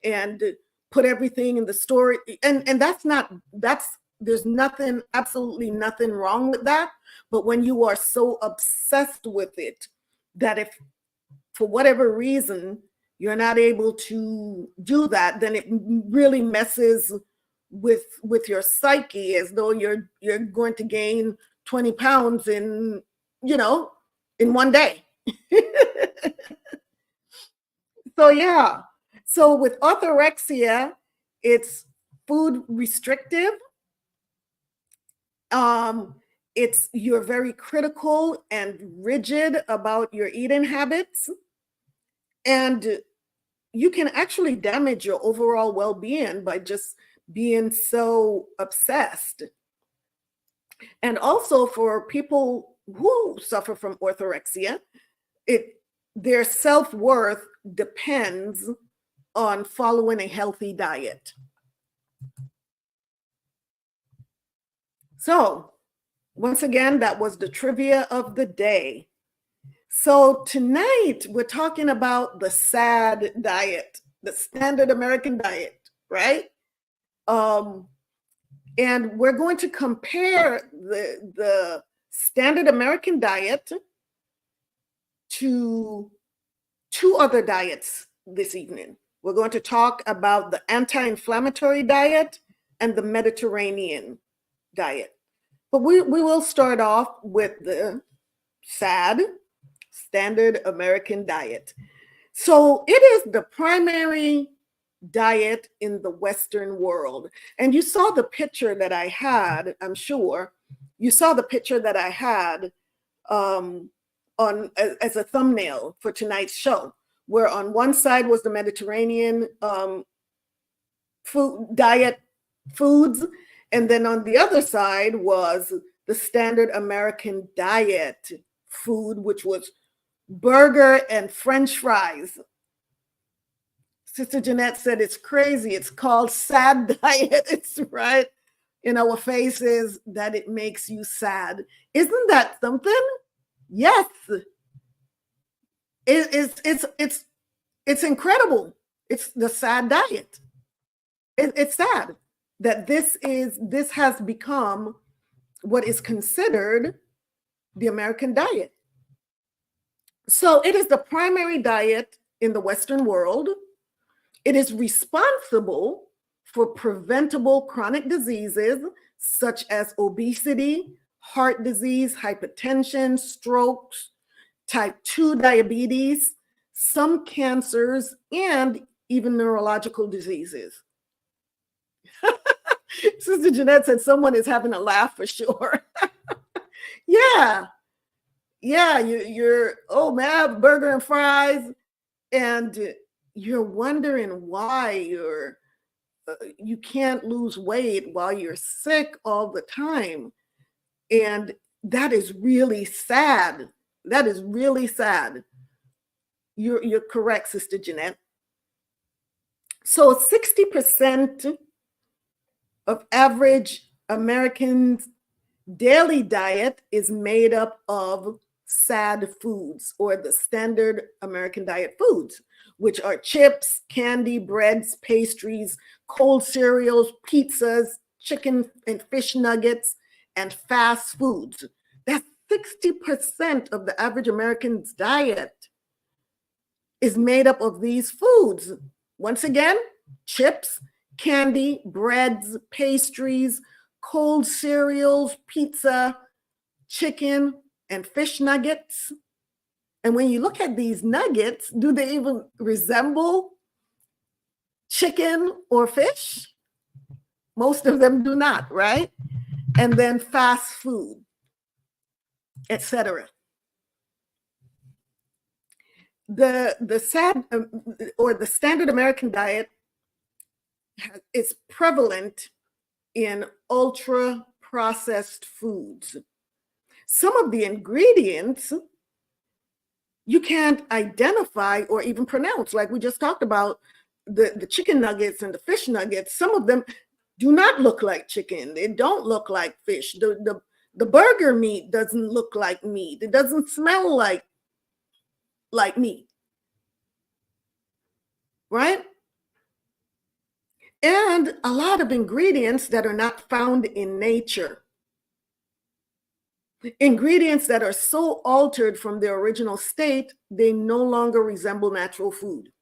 and put everything in the storage. And there's absolutely nothing wrong with that. But when you are so obsessed with it that if for whatever reason you're not able to do that, then it really messes with your psyche, as though you're going to gain 20 pounds in one day. So yeah. So with orthorexia, it's food restrictive. You're very critical and rigid about your eating habits, and you can actually damage your overall well-being by just being so obsessed. And also for people who suffer from orthorexia, their self-worth depends on following a healthy diet. So once again, that was the trivia of the day. So tonight we're talking about the SAD diet, the standard American diet, right? And we're going to compare the standard American diet to two other diets this evening. We're going to talk about the anti-inflammatory diet and the Mediterranean diet. But we will start off with the SAD, standard American diet. So it is the primary diet in the Western world. And you saw the picture that I had, I'm sure. You saw the picture that I had as a thumbnail for tonight's show, where on one side was the Mediterranean diet foods, and then on the other side was the standard American diet food, which was burger and French fries. Sister Jeanette said it's crazy. It's called SAD diet. It's right in our faces that it makes you sad. Isn't that something? Yes. It's incredible. It's the SAD diet. It's sad that this has become what is considered the American diet. So it is the primary diet in the Western world. It is responsible for preventable chronic diseases such as obesity, heart disease, hypertension, strokes, type 2 diabetes, some cancers, and even neurological diseases. Sister Jeanette said someone is having a laugh for sure. Yeah, you're, oh man, burger and fries, and you're wondering why you can't lose weight while you're sick all the time. And that is really sad. That is really sad. You're correct, Sister Jeanette. So 60% of average Americans' daily diet is made up of SAD foods, or the standard American diet foods, which are chips, candy, breads, pastries, cold cereals, pizzas, chicken and fish nuggets, and fast foods. That's 60% of the average American's diet is made up of these foods. Once again, chips, candy, breads, pastries, cold cereals, pizza, chicken, and fish nuggets. And when you look at these nuggets, do they even resemble chicken or fish? Most of them do not, right? And then fast food, etc. The SAD or the standard American diet is prevalent in ultra processed foods. Some of the ingredients you can't identify or even pronounce, like we just talked about the chicken nuggets and the fish nuggets. Some of them do not look like chicken. They don't look like fish. The burger meat doesn't look like meat. It doesn't smell like meat, right? And a lot of ingredients that are not found in nature. Ingredients that are so altered from their original state, they no longer resemble natural food.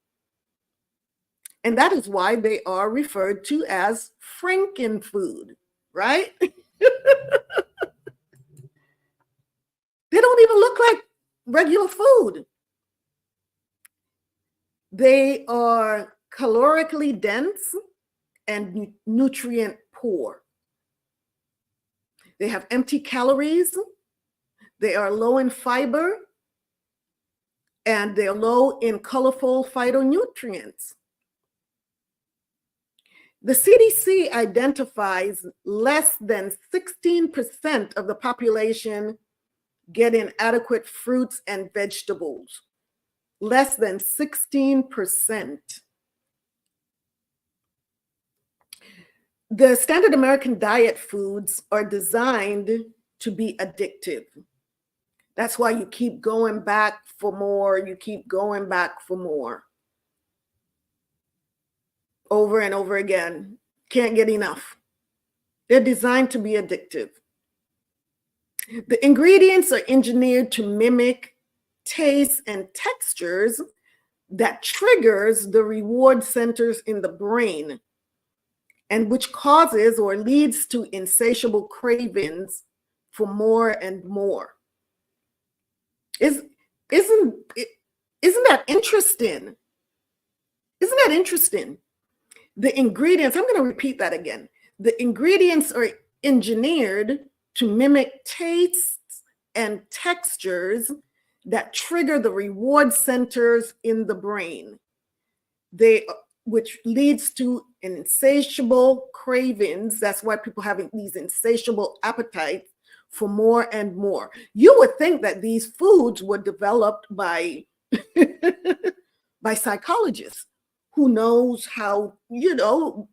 And that is why they are referred to as Frankenfood, right? They don't even look like regular food. They are calorically dense and nutrient poor. They have empty calories. They are low in fiber, and they're low in colorful phytonutrients. The CDC identifies less than 16% of the population getting adequate fruits and vegetables. Less than 16%. The standard American diet foods are designed to be addictive. That's why you keep going back for more. You keep going back for more. Over and over again. Can't get enough. They're designed to be addictive. The ingredients are engineered to mimic tastes and textures that triggers the reward centers in the brain, and which causes or leads to insatiable cravings for more and more. Isn't that interesting? Isn't that interesting? The ingredients, I'm going to repeat that again. The ingredients are engineered to mimic tastes and textures that trigger the reward centers in the brain, which leads to an insatiable cravings. That's why people have these insatiable appetites for more and more. You would think that these foods were developed by by psychologists who knows how,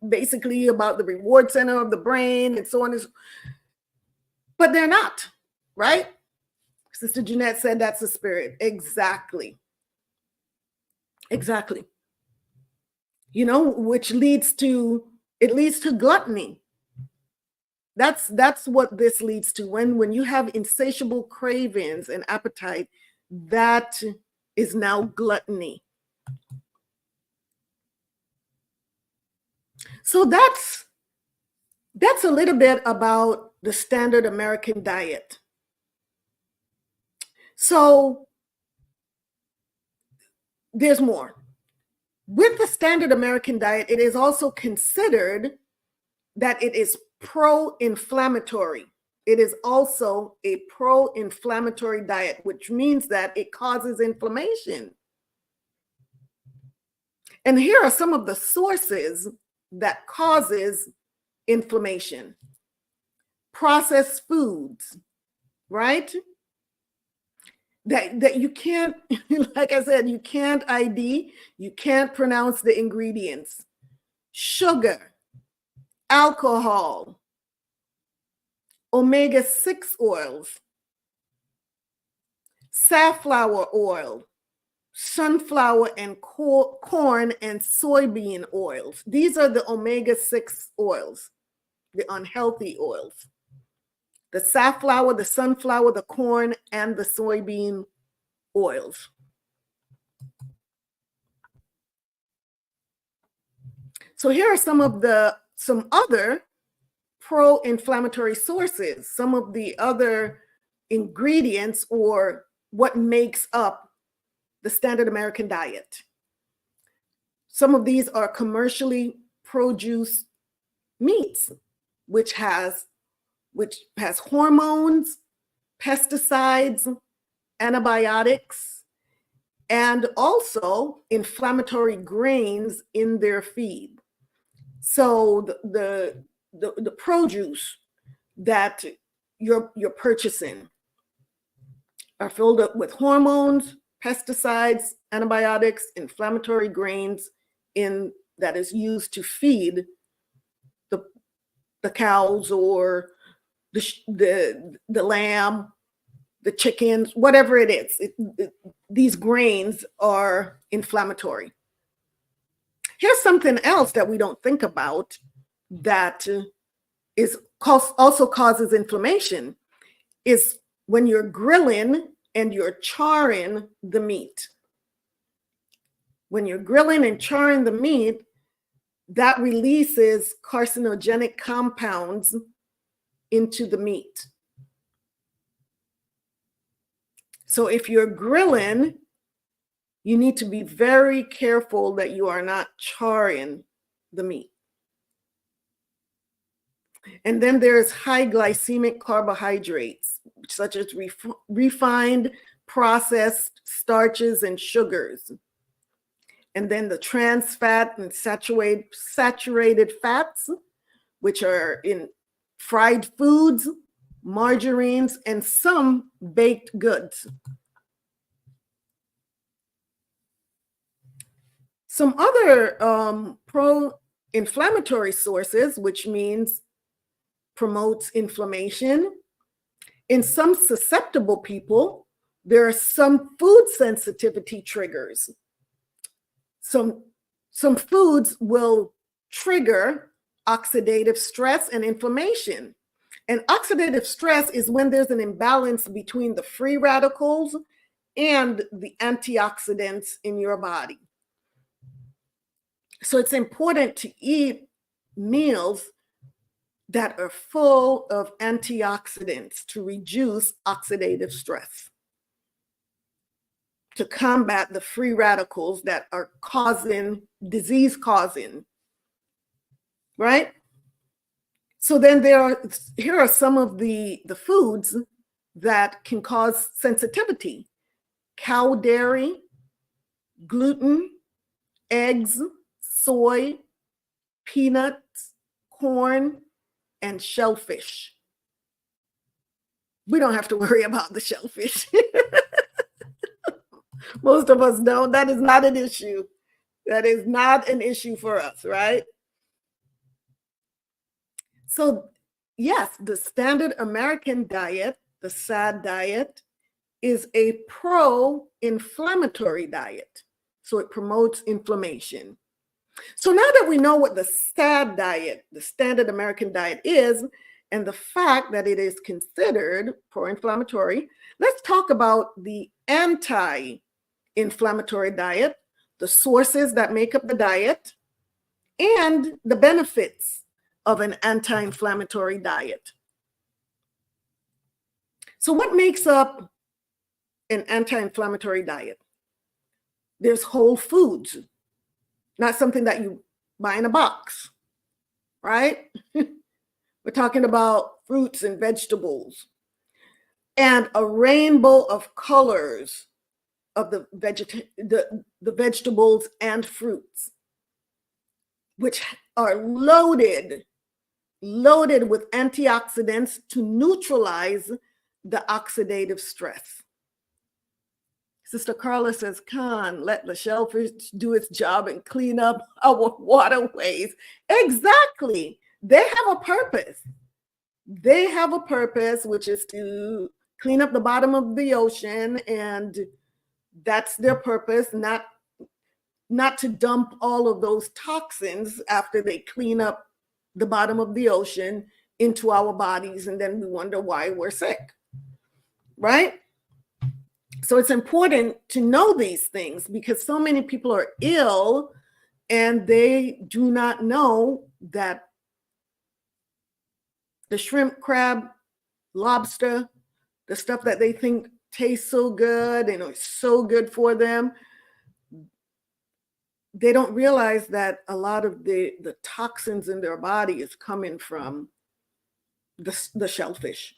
basically about the reward center of the brain and so on. But they're not, right? Sister Jeanette said that's the spirit. Exactly. Exactly. Which leads to gluttony. That's what this leads to. When you have insatiable cravings and appetite, that is now gluttony. So that's a little bit about the standard American diet. So there's more. With the standard American diet, it is also considered that it is pro-inflammatory. It is also a pro-inflammatory diet, which means that it causes inflammation. And here are some of the sources that causes inflammation. Processed foods, right? That you can't, like I said, you can't ID, you can't pronounce the ingredients. Sugar, alcohol, omega-6 oils, safflower oil, sunflower and corn and soybean oils. These are the omega-6 oils, the unhealthy oils. The safflower, the sunflower, the corn, and the soybean oils. So here are some other pro-inflammatory sources, some of the other ingredients or what makes up the standard American diet. Some of these are commercially produced meats, which has hormones, pesticides, antibiotics, and also inflammatory grains in their feed. So the produce that you're purchasing are filled up with hormones, pesticides, antibiotics, inflammatory grains that is used to feed the cows or the lamb, the chickens, whatever it is. These grains are inflammatory. Here's something else that we don't think about that also causes inflammation, is when you're grilling and you're charring the meat. When you're grilling and charring the meat, that releases carcinogenic compounds into the meat. So if you're grilling, you need to be very careful that you are not charring the meat. And then there's high glycemic carbohydrates, such as refined, processed starches and sugars. And then the trans fat and saturated fats, which are in fried foods, margarines, and some baked goods. Some other pro-inflammatory sources, which means promotes inflammation. In some susceptible people, there are some food sensitivity triggers. Some foods will trigger oxidative stress and inflammation. And oxidative stress is when there's an imbalance between the free radicals and the antioxidants in your body. So it's important to eat meals that are full of antioxidants to reduce oxidative stress, to combat the free radicals that are disease causing, right? So then here are some of the foods that can cause sensitivity: cow dairy, gluten, eggs, soy, peanuts, corn, and shellfish. We don't have to worry about the shellfish. Most of us don't. That is not an issue. That is not an issue for us, right? So yes, the standard American diet, the SAD diet, is a pro-inflammatory diet. So it promotes inflammation. So now that we know what the SAD diet, the standard American diet is, and the fact that it is considered pro-inflammatory, let's talk about the anti-inflammatory diet, the sources that make up the diet, and the benefits of an anti-inflammatory diet. So what makes up an anti-inflammatory diet? There's whole foods, not something that you buy in a box, right? We're talking about fruits and vegetables, and a rainbow of colors of the vegetables and fruits, which are loaded with antioxidants to neutralize the oxidative stress. Sister Carla says, "Khan, let the shellfish do its job and clean up our waterways." Exactly. They have a purpose. They have a purpose, which is to clean up the bottom of the ocean, and that's their purpose, not to dump all of those toxins after they clean up the bottom of the ocean into our bodies, and then we wonder why we're sick, right? So it's important to know these things because so many people are ill and they do not know that the shrimp, crab, lobster, the stuff that they think tastes so good and is so good for them, they don't realize that a lot of the toxins in their body is coming from the shellfish.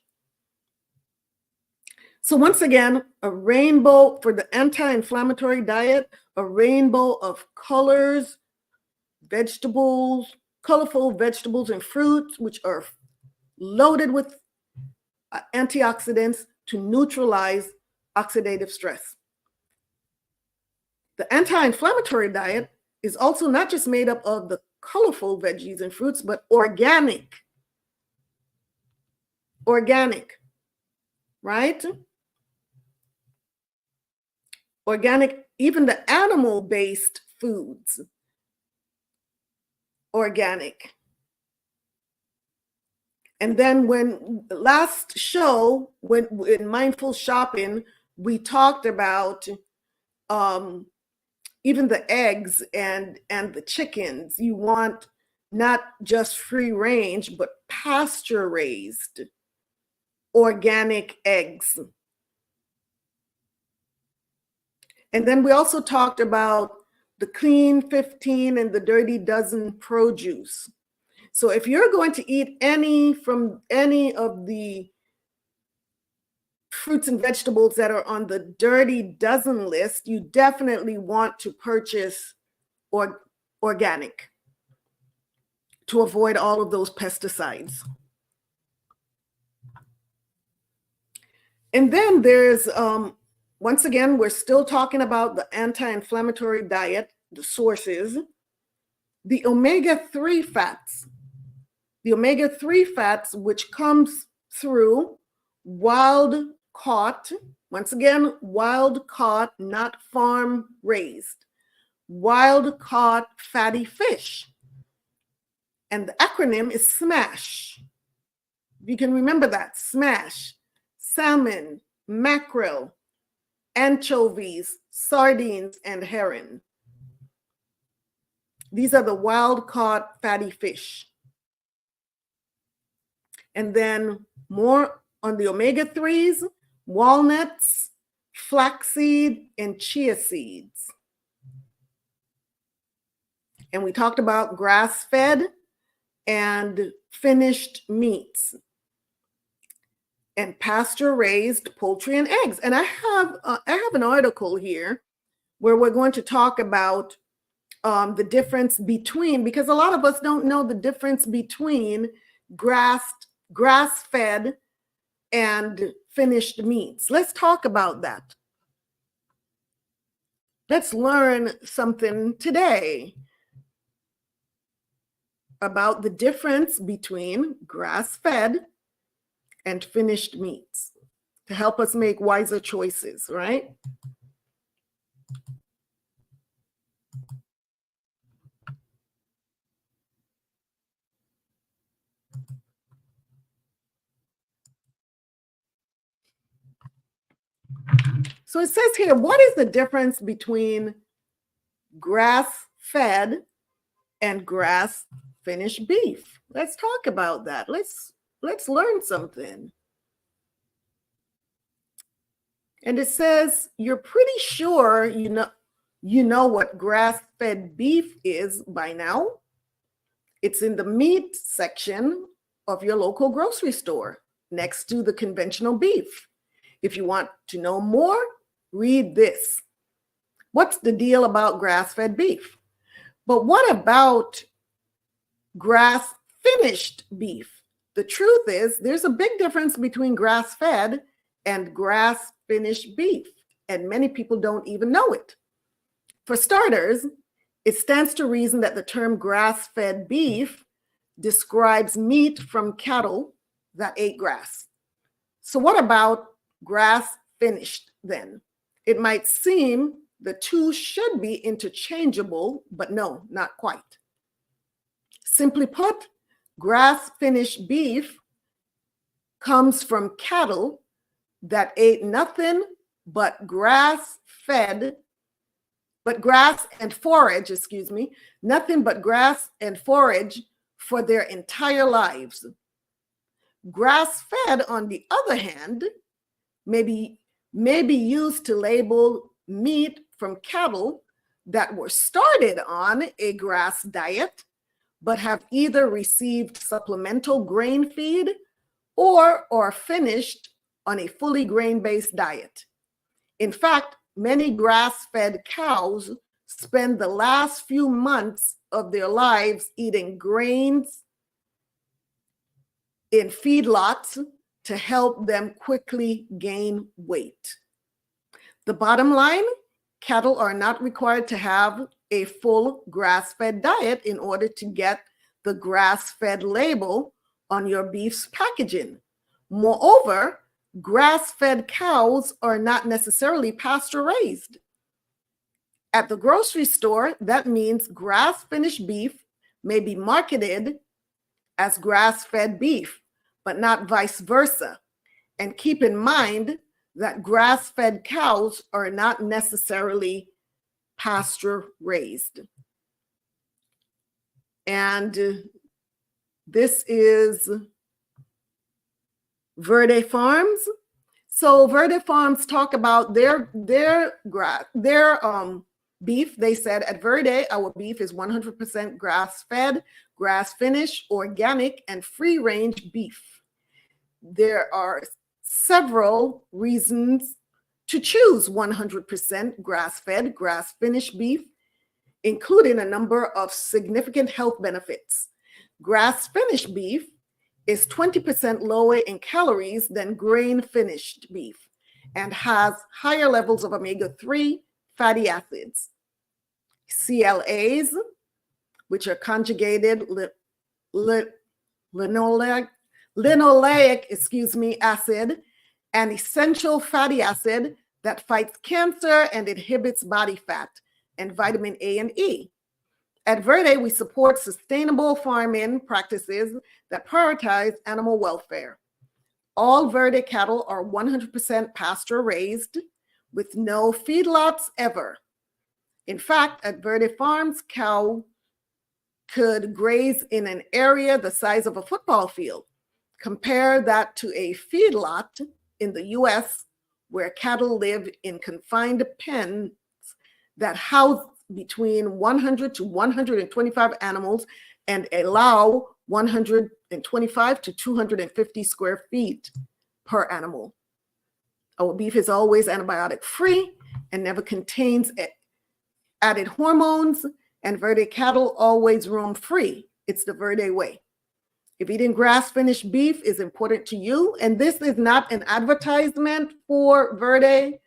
So once again, a rainbow for the anti-inflammatory diet, a rainbow of colors, vegetables, colorful vegetables and fruits, which are loaded with antioxidants to neutralize oxidative stress. The anti-inflammatory diet is also not just made up of the colorful veggies and fruits, but organic, right? Organic, even the animal-based foods, organic. And then when last show, when in Mindful Shopping, we talked about even the eggs and the chickens. You want not just free range, but pasture raised organic eggs. And then we also talked about the clean 15 and the dirty dozen produce. So if you're going to eat from any of the fruits and vegetables that are on the dirty dozen list, you definitely want to purchase or organic to avoid all of those pesticides. And then there's, once again, we're still talking about the anti-inflammatory diet, the sources, the omega-3 fats. The omega-3 fats, which comes through wild caught, once again, wild caught, not farm raised, wild caught fatty fish. And the acronym is SMASH. You can remember that, SMASH: salmon, mackerel, anchovies, sardines, and herring. These are the wild caught fatty fish. And then more on the omega-3s, walnuts, flaxseed, and chia seeds. And we talked about grass-fed and finished meats and pasture-raised poultry and eggs. And I have an article here where we're going to talk about the difference between, because a lot of us don't know the difference between grass-fed and finished meats. Let's talk about that. Let's learn something today about the difference between grass-fed and finished meats to help us make wiser choices, right? So it says here, what is the difference between grass-fed and grass-finished beef? Let's talk about that. Let's learn something. And it says, you're pretty sure you know what grass-fed beef is by now. It's in the meat section of your local grocery store next to the conventional beef. If you want to know more, read this. What's the deal about grass-fed beef? But what about grass-finished beef? The truth is, there's a big difference between grass-fed and grass-finished beef, and many people don't even know it. For starters, it stands to reason that the term grass-fed beef describes meat from cattle that ate grass. So what about grass-finished then? It might seem the two should be interchangeable, but no, not quite. Simply put, grass-finished beef comes from cattle that ate nothing but grass and forage, nothing but grass and forage for their entire lives. Grass-fed, on the other hand, may be used to label meat from cattle that were started on a grass diet, but have either received supplemental grain feed or are finished on a fully grain-based diet. In fact, many grass-fed cows spend the last few months of their lives eating grains in feedlots to help them quickly gain weight. The bottom line, cattle are not required to have a full grass-fed diet in order to get the grass-fed label on your beef's packaging. Moreover, grass-fed cows are not necessarily pasture-raised. At the grocery store, that means grass-finished beef may be marketed as grass-fed beef, but not vice versa. And keep in mind that grass-fed cows are not necessarily pasture-raised. And this is Verde Farms. So Verde Farms talk about their beef. They said, at Verde, our beef is 100% grass-fed, grass-finished, organic, and free-range beef. There are several reasons to choose 100% grass-fed, grass-finished beef. including a number of significant health benefits. Grass-finished beef is 20% lower in calories than grain-finished beef and has higher levels of omega-3 fatty acids, CLAs, which are conjugated linoleic acid, an essential fatty acid that fights cancer and inhibits body fat, and vitamin A and E. At Verde, we support sustainable farming practices that prioritize animal welfare. All Verde cattle are 100% pasture raised with no feedlots ever. In fact, at Verde Farms, cow could graze in an area the size of a football field. Compare that to a feedlot in the US, where cattle live in confined pens that house between 100 to 125 animals and allow 125 to 250 square feet per animal. Our beef is always antibiotic free and never contains added hormones, and Verde cattle always roam free. It's the Verde way. If eating grass-finished beef is important to you, and this is not an advertisement for Verde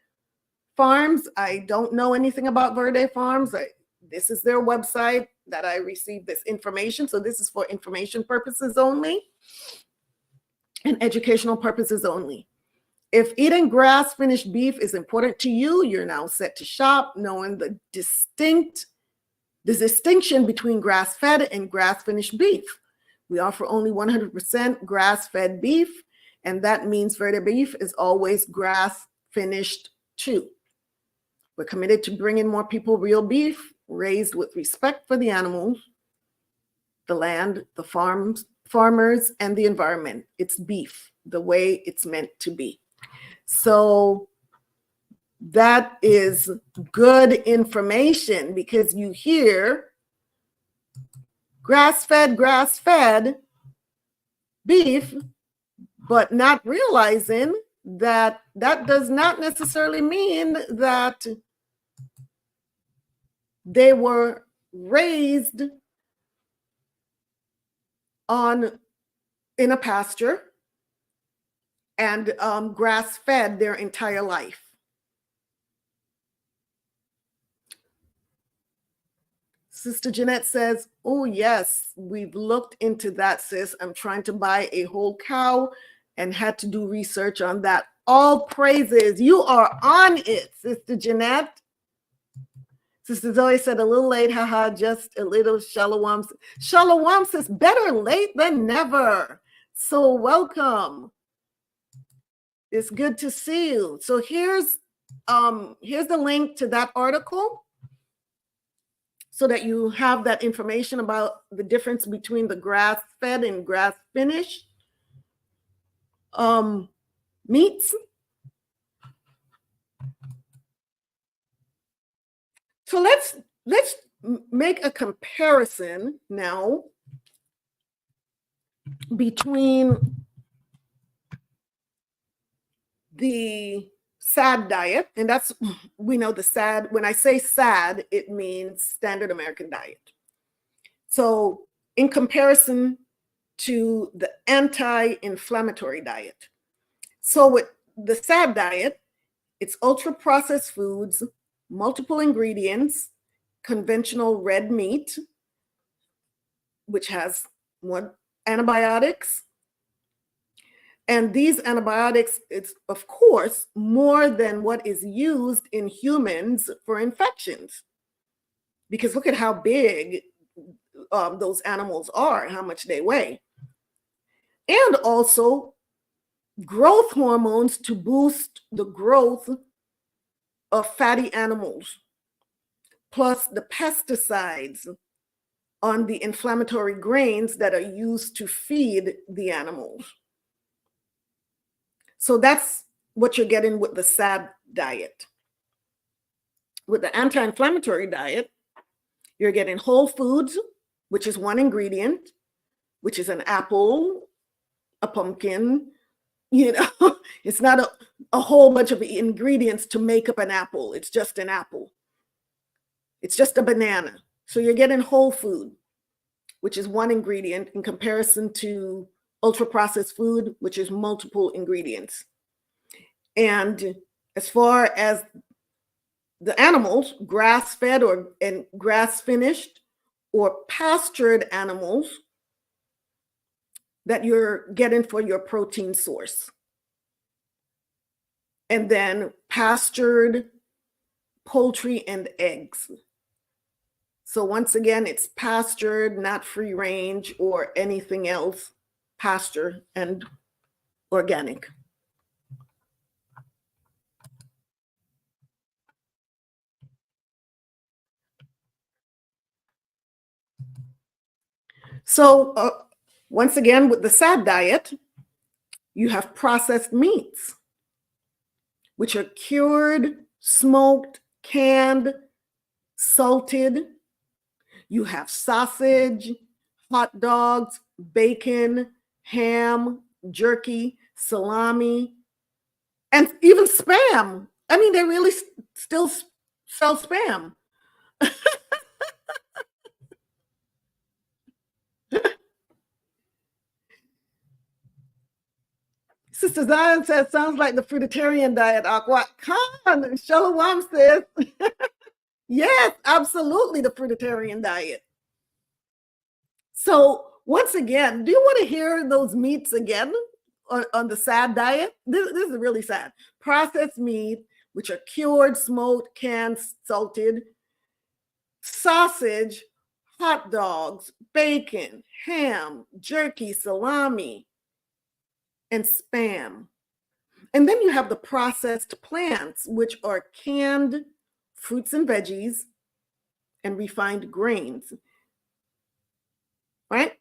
Farms. I don't know anything about Verde Farms. This is their website that I received this information. So this is for information purposes only and educational purposes only. If eating grass-finished beef is important to you, you're now set to shop, knowing the distinction between grass-fed and grass-finished beef. We offer only 100% grass-fed beef, and that means Verde beef is always grass-finished too. We're committed to bringing more people real beef raised with respect for the animals, the land, the farmers, and the environment. It's beef, the way it's meant to be. So that is good information, because you hear grass-fed beef, but not realizing that that does not necessarily mean that they were raised in a pasture and grass-fed their entire life. Sister Jeanette says, oh yes, we've looked into that, sis. I'm trying to buy a whole cow and had to do research on that. All praises. You are on it, Sister Jeanette. Sister Zoe said, a little late, haha, just a little. Shalawam. Shalawam says, better late than never. So welcome. It's good to see you. So here's the link to that article so that you have that information about the difference between the grass-fed and grass-finished meats. So let's make a comparison now between the SAD diet, and that's, we know the SAD, when I say SAD, it means Standard American Diet. So in comparison to the anti-inflammatory diet. So with the SAD diet, it's ultra-processed foods, multiple ingredients, conventional red meat, which has more antibiotics. And these antibiotics, it's of course more than what is used in humans for infections. Because look at how big those animals are, how much they weigh. And also growth hormones to boost the growth of fatty animals, plus the pesticides on the inflammatory grains that are used to feed the animals. So that's what you're getting with the SAD diet. With the anti-inflammatory diet, you're getting whole foods, which is one ingredient, which is an apple, a pumpkin, it's not a whole bunch of ingredients to make up an apple. It's just an apple. It's just a banana. So you're getting whole food, which is one ingredient in comparison to ultra-processed food, which is multiple ingredients. And as far as the animals, grass-fed and grass-finished or pastured animals that you're getting for your protein source. And then pastured poultry and eggs. So once again, it's pastured, not free range or anything else, pasture and organic. So once again, with the SAD diet, you have processed meats, which are cured, smoked, canned, salted. You have sausage, hot dogs, bacon, ham, jerky, salami, and even Spam. I mean, they really still sell Spam. Sister Zion says, sounds like the fruitarian diet, Aqua. Khan, Shalawam says, yes, absolutely the fruitarian diet. So once again, do you want to hear those meats again on the SAD diet? This is really sad. Processed meat, which are cured, smoked, canned, salted, sausage, hot dogs, bacon, ham, jerky, salami, and Spam. And then you have the processed plants, which are canned fruits and veggies and refined grains, right?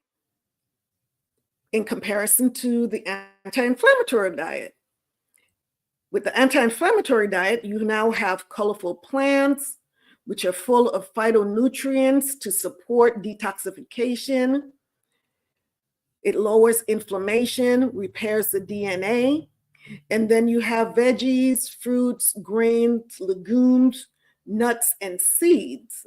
In comparison to the anti-inflammatory diet. With the anti-inflammatory diet, you now have colorful plants, which are full of phytonutrients to support detoxification. It lowers inflammation, repairs the DNA. And then you have veggies, fruits, grains, legumes, nuts, and seeds.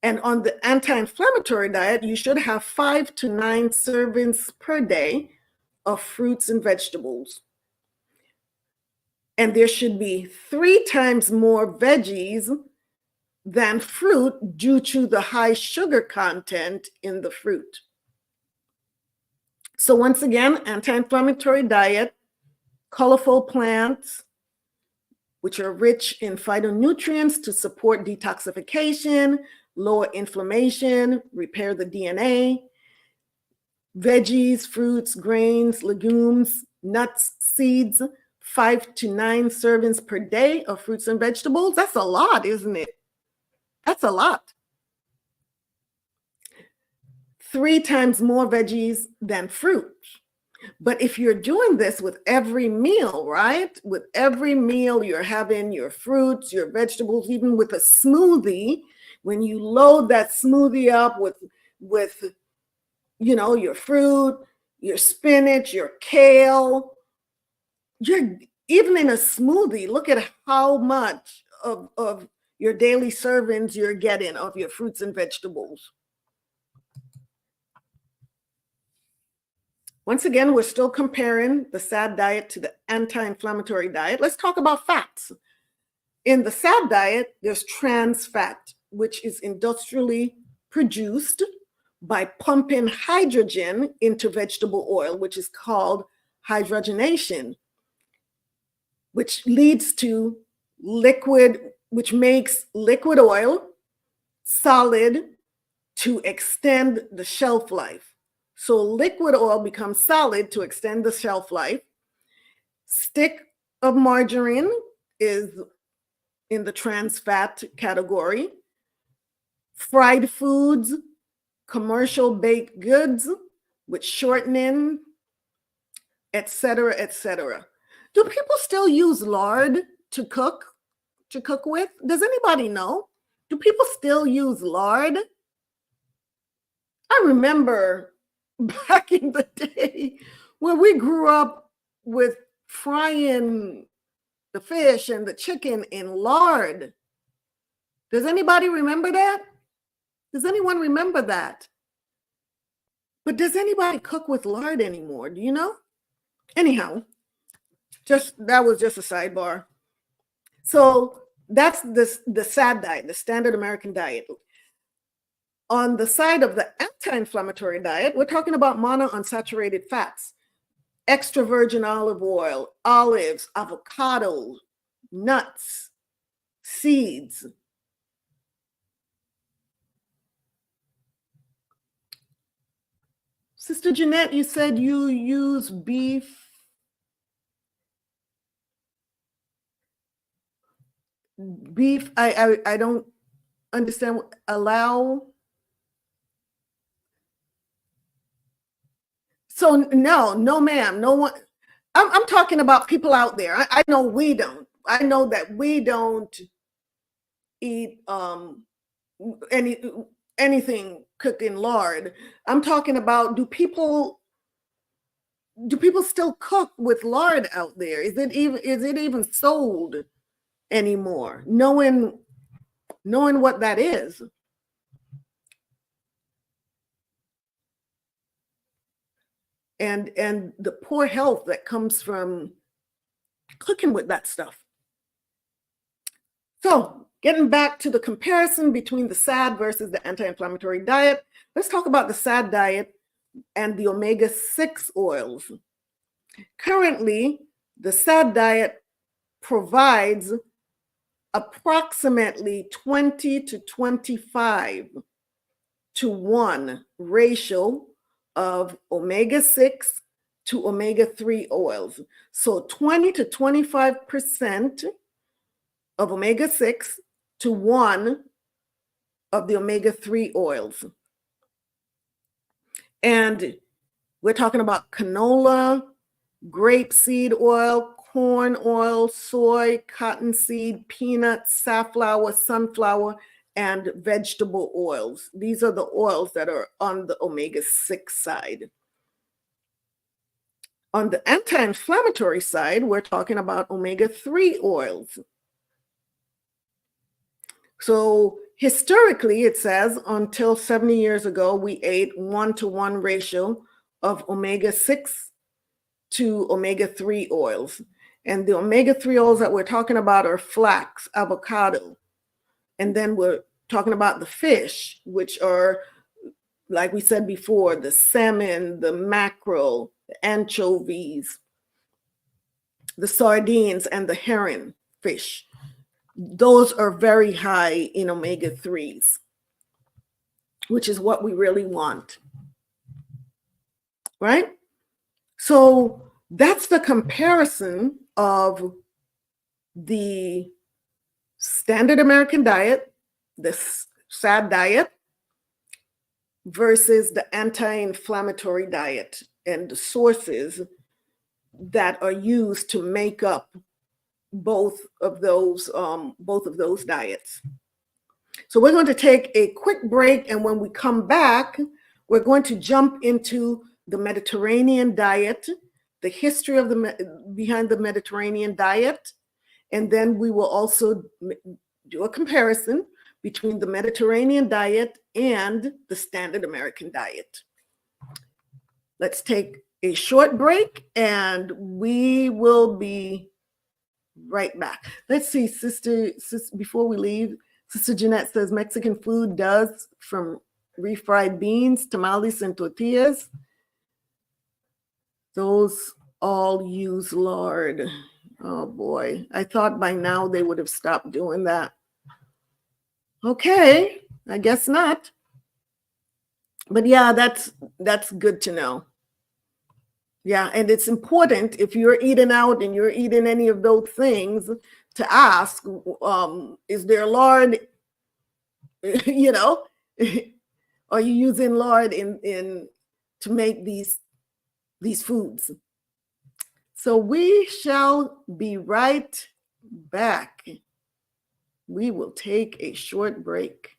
And on the anti-inflammatory diet, you should have 5 to 9 servings per day of fruits and vegetables. And there should be 3 times more veggies than fruit due to the high sugar content in the fruit. So once again, anti-inflammatory diet, colorful plants, which are rich in phytonutrients to support detoxification, lower inflammation, repair the DNA, veggies, fruits, grains, legumes, nuts, seeds, 5 to 9 servings per day of fruits and vegetables. That's a lot, isn't it? That's a lot. 3 times more veggies than fruit. But if you're doing this with every meal, right? With every meal, you're having your fruits, your vegetables, even with a smoothie, when you load that smoothie up with you know, your fruit, your spinach, your kale, you're even in a smoothie, look at how much of your daily servings you're getting of your fruits and vegetables. Once again, we're still comparing the SAD diet to the anti-inflammatory diet. Let's talk about fats. In the SAD diet, there's trans fat, which is industrially produced by pumping hydrogen into vegetable oil, which is called hydrogenation, which leads to liquid, which makes liquid oil solid to extend the shelf life. So liquid oil becomes solid to extend the shelf life. Stick of margarine is in the trans fat category. Fried foods, commercial baked goods with shortening, etc., etc. Do people still use lard to cook with? Does anybody know? Do people still use lard? I remember back in the day when we grew up with frying the fish and the chicken in lard. Does anybody remember that? Does anyone remember that? But does anybody cook with lard anymore? Do you know? Anyhow, that was just a sidebar. So that's the SAD diet, the standard American diet. On the side of the anti-inflammatory diet, we're talking about monounsaturated fats, extra virgin olive oil, olives, avocado, nuts, seeds. Sister Jeanette, you said you use beef. Beef, I don't understand. Allow. So no, ma'am, no one. I'm talking about people out there. I know we don't. I know that we don't eat anything cooked in lard. I'm talking about, do people still cook with lard out there? Is it even sold anymore? Knowing what that is. And the poor health that comes from cooking with that stuff. So getting back to the comparison between the SAD versus the anti-inflammatory diet, let's talk about the SAD diet and the omega-6 oils. Currently, the SAD diet provides approximately 20 to 25 to 1 ratio of omega-6 to omega-3 oils. So 20 to 25% of omega-6 to 1 of the omega-3 oils. And we're talking about canola, grapeseed oil, corn oil, soy, cottonseed, peanuts, safflower, sunflower, and vegetable oils. These are the oils that are on the omega-6 side. On the anti-inflammatory side, we're talking about omega-3 oils. So historically, it says until 70 years ago, we ate 1-to-1 ratio of omega-6 to omega-3 oils. And the omega-3 oils that we're talking about are flax, avocado. And then we're talking about the fish, which are, like we said before, the salmon, the mackerel, the anchovies, the sardines, and the herring fish. Those are very high in omega-3s, which is what we really want, right? So that's the comparison of the standard American diet, the SAD diet, versus the anti-inflammatory diet and the sources that are used to make up both of those diets. So we're going to take a quick break, and when we come back, we're going to jump into the Mediterranean diet, the history of behind the Mediterranean diet, and then we will also do a comparison between the Mediterranean diet and the standard American diet. Let's take a short break, and we will be right back. Let's see, sister, before we leave, Sister Jeanette says Mexican food does, from refried beans, tamales, and tortillas. Those all use lard. Oh boy, I thought by now they would have stopped doing that. Okay, I guess not. But yeah, that's good to know. Yeah, and it's important if you're eating out and you're eating any of those things to ask, is there lard? You know, are you using lard in to make these foods? So we shall be right back. We will take a short break.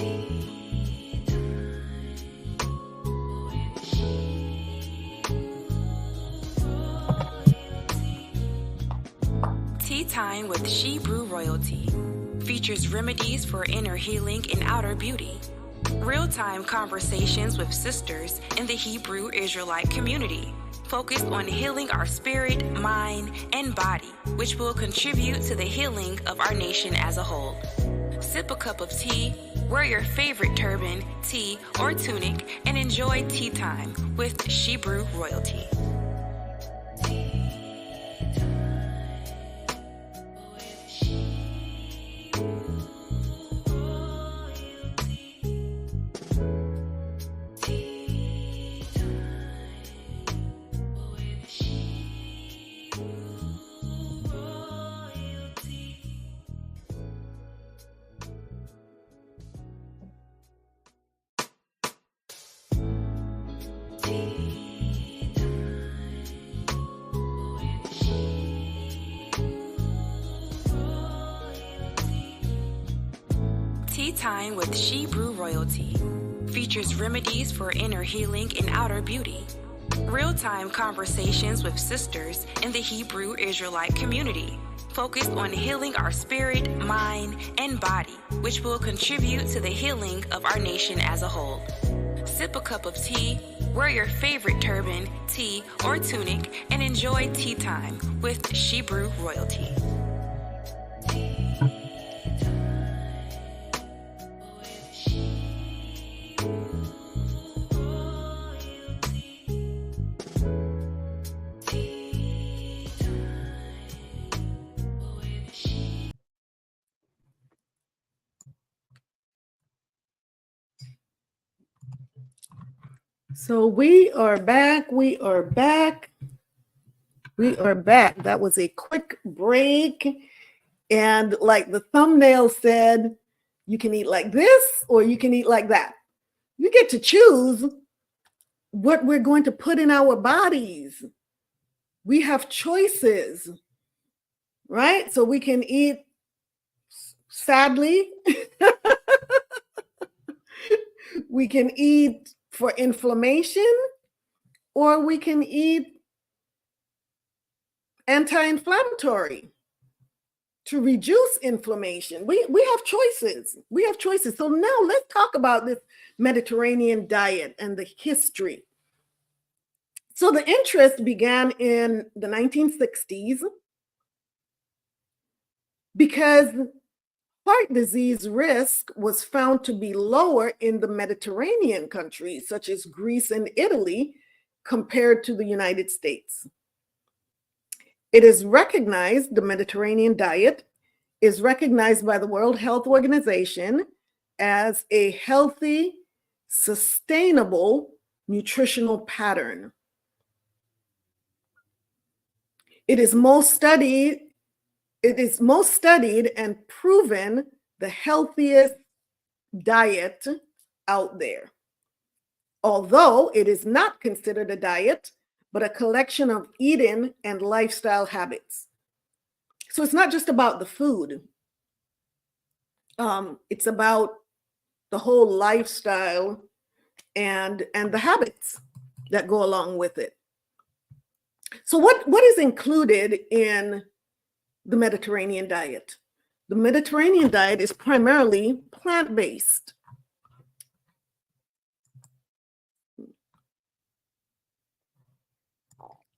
Tea Time with Shebrew Royalty features remedies for inner healing and outer beauty. Real-time conversations with sisters in the Hebrew Israelite community, focused on healing our spirit, mind, and body, which will contribute to the healing of our nation as a whole. Sip a cup of tea, wear your favorite turban, tee, or tunic, and enjoy Tea Time with Shebrew Royalty. Tea Time with Shebrew Royalty features remedies for inner healing and outer beauty. Real-time conversations with sisters in the Hebrew Israelite community, focused on healing our spirit, mind, and body, which will contribute to the healing of our nation as a whole. Sip a cup of tea, wear your favorite turban, tee, or tunic, and enjoy Tea Time with Shebrew Royalty. So we are back. We are back. We are back. That was a quick break. And like the thumbnail said, you can eat like this or you can eat like that. You get to choose what we're going to put in our bodies. We have choices, right? So we can eat sadly. We can eat for inflammation, or we can eat anti-inflammatory to reduce inflammation. We have choices. We have choices. So now let's talk about this Mediterranean diet and the history. So the interest began in the 1960s because heart disease risk was found to be lower in the Mediterranean countries, such as Greece and Italy, compared to the United States. It is recognized, the Mediterranean diet is recognized by the World Health Organization as a healthy, sustainable nutritional pattern. It is most studied and proven the healthiest diet out there. Although it is not considered a diet, but a collection of eating and lifestyle habits. So it's not just about the food. It's about the whole lifestyle and the habits that go along with it. So what is included in the Mediterranean diet? The Mediterranean diet is primarily plant-based.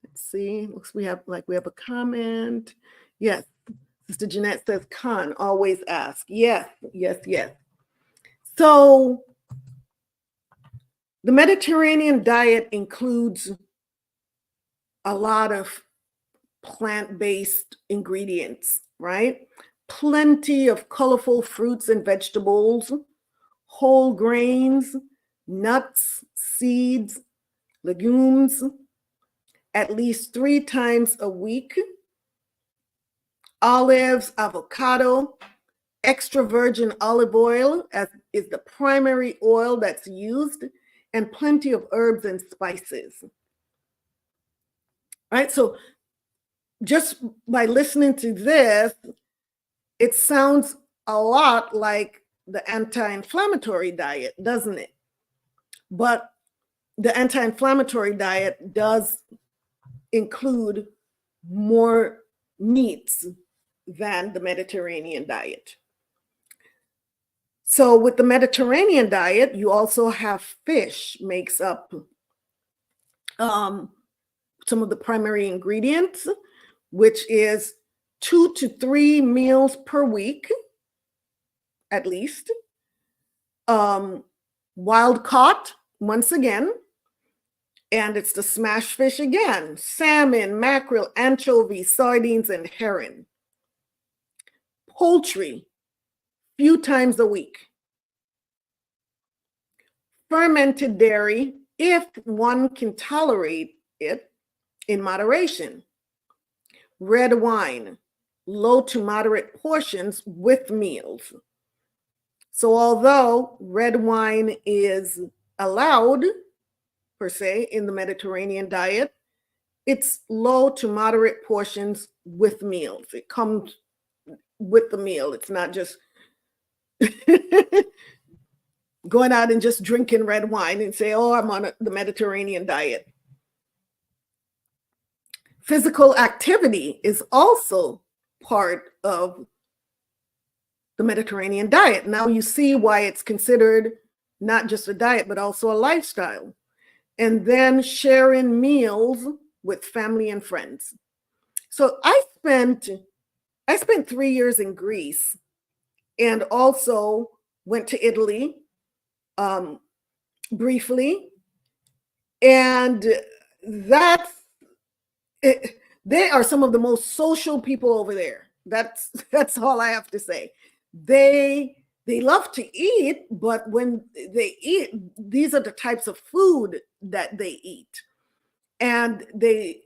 Let's see, looks we have a comment. Yes, Sister Jeanette says, Khan, always ask. Yes, yes, yes. So the Mediterranean diet includes a lot of plant-based ingredients, right? Plenty of colorful fruits and vegetables, whole grains, nuts, seeds, legumes, at least 3 times a week, olives, avocado, extra virgin olive oil is the primary oil that's used, and plenty of herbs and spices. Right? So just by listening to this, it sounds a lot like the anti-inflammatory diet, doesn't it? But the anti-inflammatory diet does include more meats than the Mediterranean diet. So with the Mediterranean diet, you also have fish makes up some of the primary ingredients, which is 2 to 3 meals per week, at least. Wild caught, once again, and it's the smash fish again: salmon, mackerel, anchovies, sardines, and herring. Poultry, few times a week. Fermented dairy, if one can tolerate it, in moderation. Red wine, low to moderate portions with meals. So although red wine is allowed, per se, in the Mediterranean diet, it's low to moderate portions with meals. It comes with the meal. It's not just going out and just drinking red wine and say, oh, I'm on the Mediterranean diet. Physical activity is also part of the Mediterranean diet. Now you see why it's considered not just a diet, but also a lifestyle. And then sharing meals with family and friends. So I spent 3 years in Greece, and also went to Italy briefly. And they are some of the most social people over there. That's all I have to say. They love to eat, but when they eat, these are the types of food that they eat. And the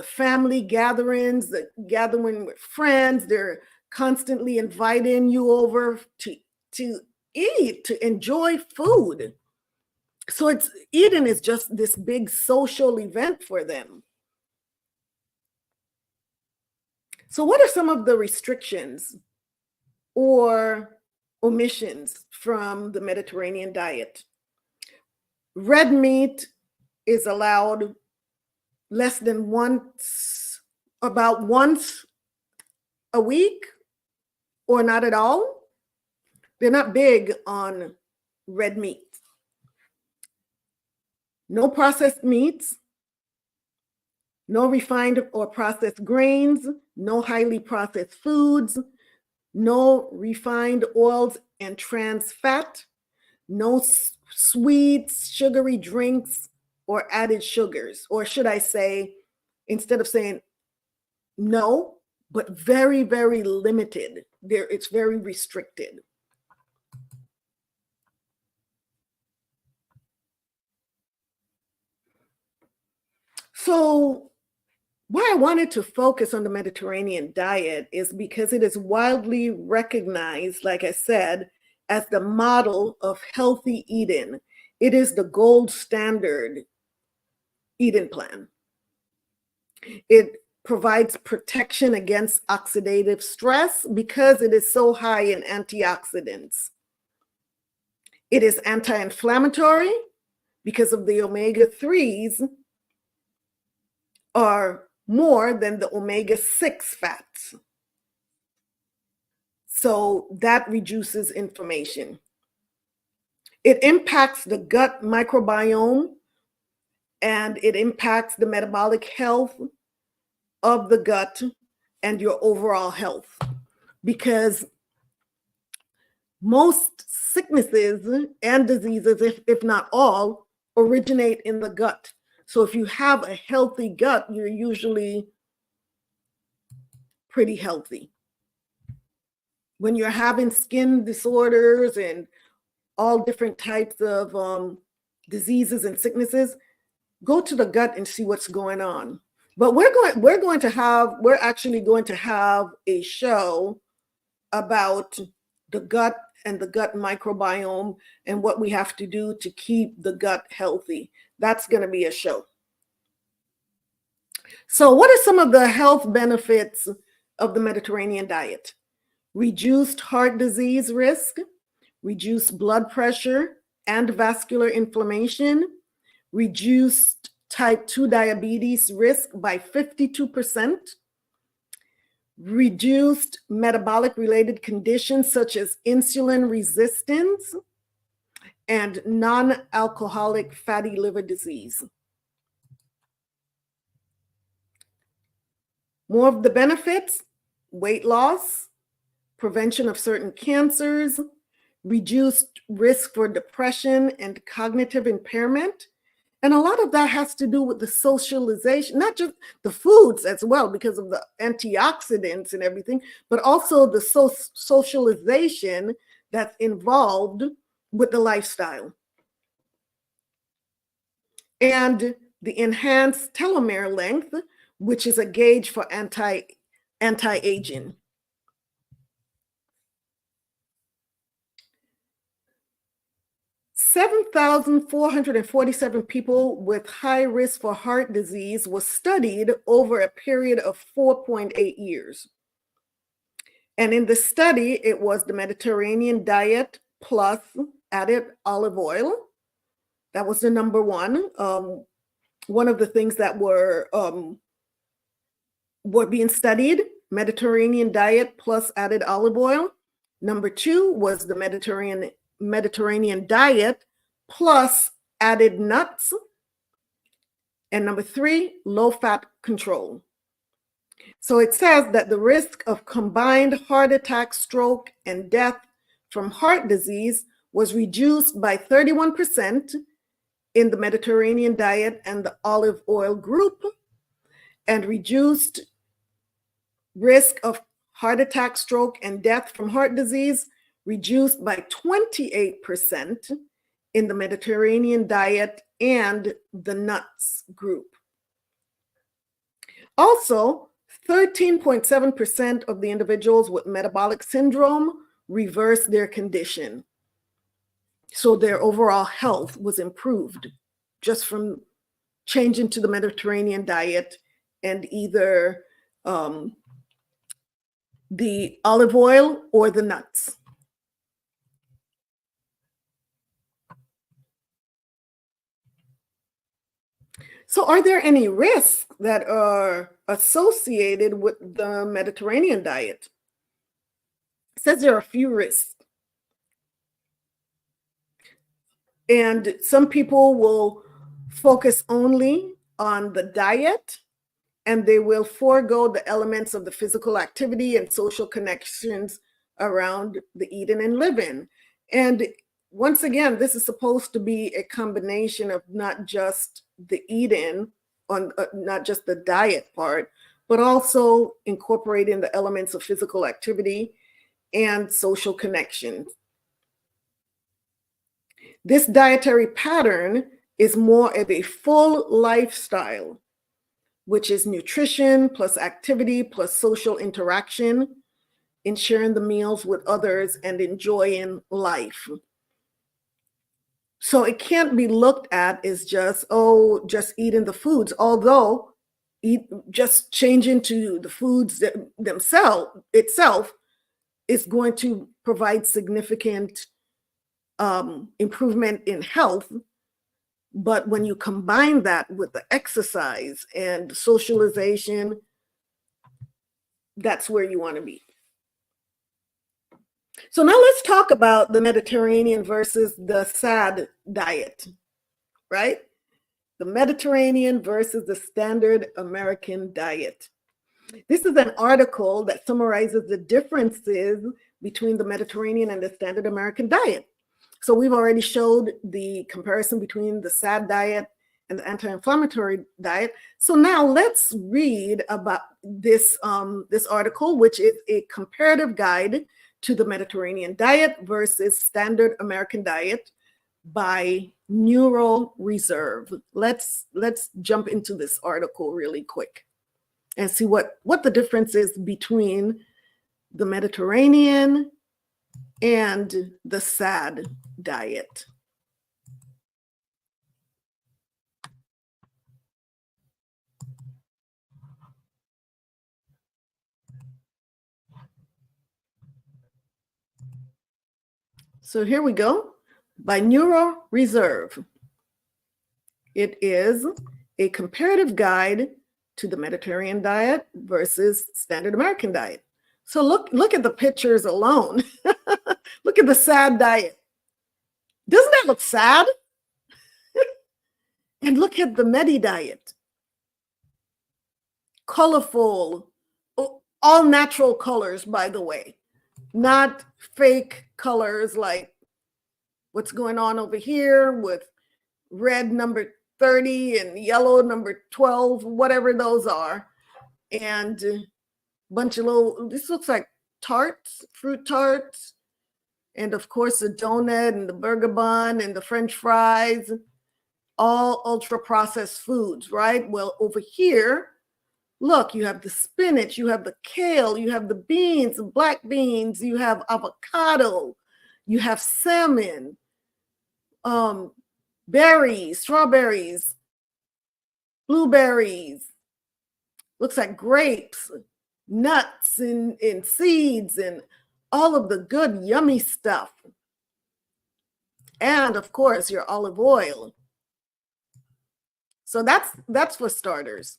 family gatherings, the gathering with friends, they're constantly inviting you over to eat, to enjoy food. So eating is just this big social event for them. So what are some of the restrictions or omissions from the Mediterranean diet? Red meat is allowed about once a week, or not at all. They're not big on red meat. No processed meats, no refined or processed grains, no highly processed foods, no refined oils and trans fat, no sweets, sugary drinks, or added sugars. Or should I say, instead of saying no, but very, very limited. It's very restricted. So why I wanted to focus on the Mediterranean diet is because it is widely recognized, like I said, as the model of healthy eating. It is the gold standard eating plan. It provides protection against oxidative stress because it is so high in antioxidants. It is anti-inflammatory because of the omega-3s are more than the omega-6 fats. So that reduces inflammation. It impacts the gut microbiome, and it impacts the metabolic health of the gut and your overall health, because most sicknesses and diseases, if not all, originate in the gut. So if you have a healthy gut, you're usually pretty healthy. When you're having skin disorders and all different types of diseases and sicknesses, go to the gut and see what's going on. But we're actually going to have a show about the gut and the gut microbiome and what we have to do to keep the gut healthy. That's going to be a show. So what are some of the health benefits of the Mediterranean diet? reduced heart disease risk, reduced blood pressure and vascular inflammation, reduced type 2 diabetes risk by 52%, reduced metabolic related conditions such as insulin resistance and non-alcoholic fatty liver disease. More of the benefits: weight loss, prevention of certain cancers, reduced risk for depression and cognitive impairment. And a lot of that has to do with the socialization, not just the foods as well, because of the antioxidants and everything, but also the socialization that's involved with the lifestyle. And the enhanced telomere length, which is a gauge for anti-aging. $7,447 people with high risk for heart disease was studied over a period of 4.8 years. And in the study, it was the Mediterranean diet plus added olive oil. That was the number one. One of the things that were being studied, Mediterranean diet plus added olive oil. Number two was the Mediterranean diet plus added nuts. And number three, low fat control. So it says that the risk of combined heart attack, stroke, and death from heart disease was reduced by 31% in the Mediterranean diet and the olive oil group, and reduced risk of heart attack, stroke, and death from heart disease reduced by 28% in the Mediterranean diet and the nuts group. Also, 13.7% of the individuals with metabolic syndrome reversed their condition. So their overall health was improved just from changing to the Mediterranean diet and either the olive oil or the nuts. So are there any risks that are associated with the Mediterranean diet? It says there are a few risks. And some people will focus only on the diet, and they will forego the elements of the physical activity and social connections around the eating and living. And once again, this is supposed to be a combination of not just the eating, not just the diet part, but also incorporating the elements of physical activity and social connections. This dietary pattern is more of a full lifestyle, which is nutrition plus activity plus social interaction, in sharing the meals with others and enjoying life. So it can't be looked at as just eating the foods, although just changing to the foods itself is going to provide significant improvement in health. But when you combine that with the exercise and socialization, that's where you want to be. So now let's talk about the Mediterranean versus the SAD diet, right? The Mediterranean versus the standard American diet. This is an article that summarizes the differences between the Mediterranean and the standard American diet. So we've already showed the comparison between the SAD diet and the anti-inflammatory diet. So now let's read about this article, which is a comparative guide to the Mediterranean diet versus standard American diet by Neural Reserve. Let's jump into this article really quick and see what the difference is between the Mediterranean and the SAD diet. So here we go. Binaural Reserve. It is a comparative guide to the Mediterranean diet versus standard American diet. So look at the pictures alone. Look at the sad diet. Doesn't that look sad? And look at the Medi diet. Colorful, all natural colors, by the way, not fake colors like what's going on over here with red number 30 and yellow number 12, whatever those are. And a bunch of little, this looks like tarts, fruit tarts. And of course, the donut and the burger bun and the French fries, all ultra processed foods, right? Well, over here, look, you have the spinach, you have the kale, you have the beans, the black beans, you have avocado, you have salmon, berries, strawberries, blueberries, looks like grapes, nuts and seeds and all of the good, yummy stuff. And of course, your olive oil. So that's for starters.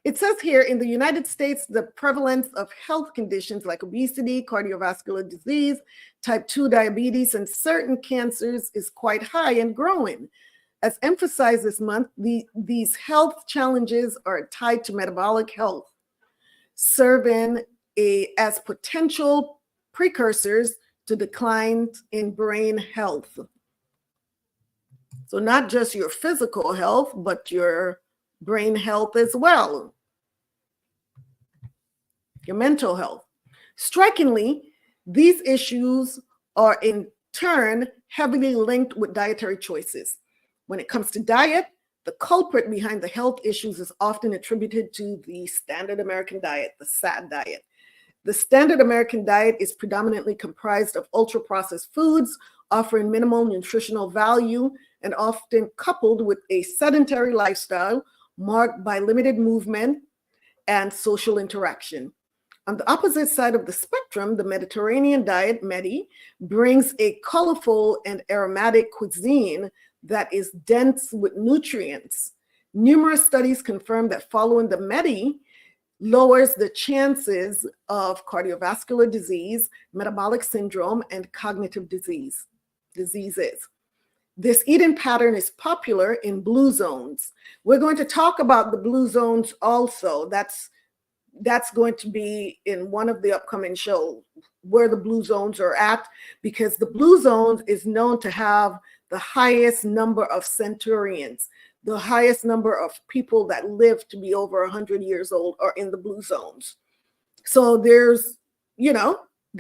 It says here in the United States, the prevalence of health conditions like obesity, cardiovascular disease, type 2 diabetes, and certain cancers is quite high and growing. As emphasized this month, these health challenges are tied to metabolic health, serving as potential precursors to declines in brain health. So not just your physical health, but your brain health as well, your mental health. Strikingly, these issues are in turn heavily linked with dietary choices. When it comes to diet, the culprit behind the health issues is often attributed to the standard American diet, the SAD diet. The standard American diet is predominantly comprised of ultra-processed foods, offering minimal nutritional value and often coupled with a sedentary lifestyle marked by limited movement and social interaction. On the opposite side of the spectrum, the Mediterranean diet, Medi, brings a colorful and aromatic cuisine that is dense with nutrients. Numerous studies confirm that following the Medi lowers the chances of cardiovascular disease, metabolic syndrome, and cognitive diseases. This eating pattern is popular in blue zones. We're going to talk about the blue zones also. That's going to be in one of the upcoming shows where the blue zones are at, because the blue zones is known to have the highest number of centurions, the highest number of people that live to be over 100 years old are in the blue zones. So there's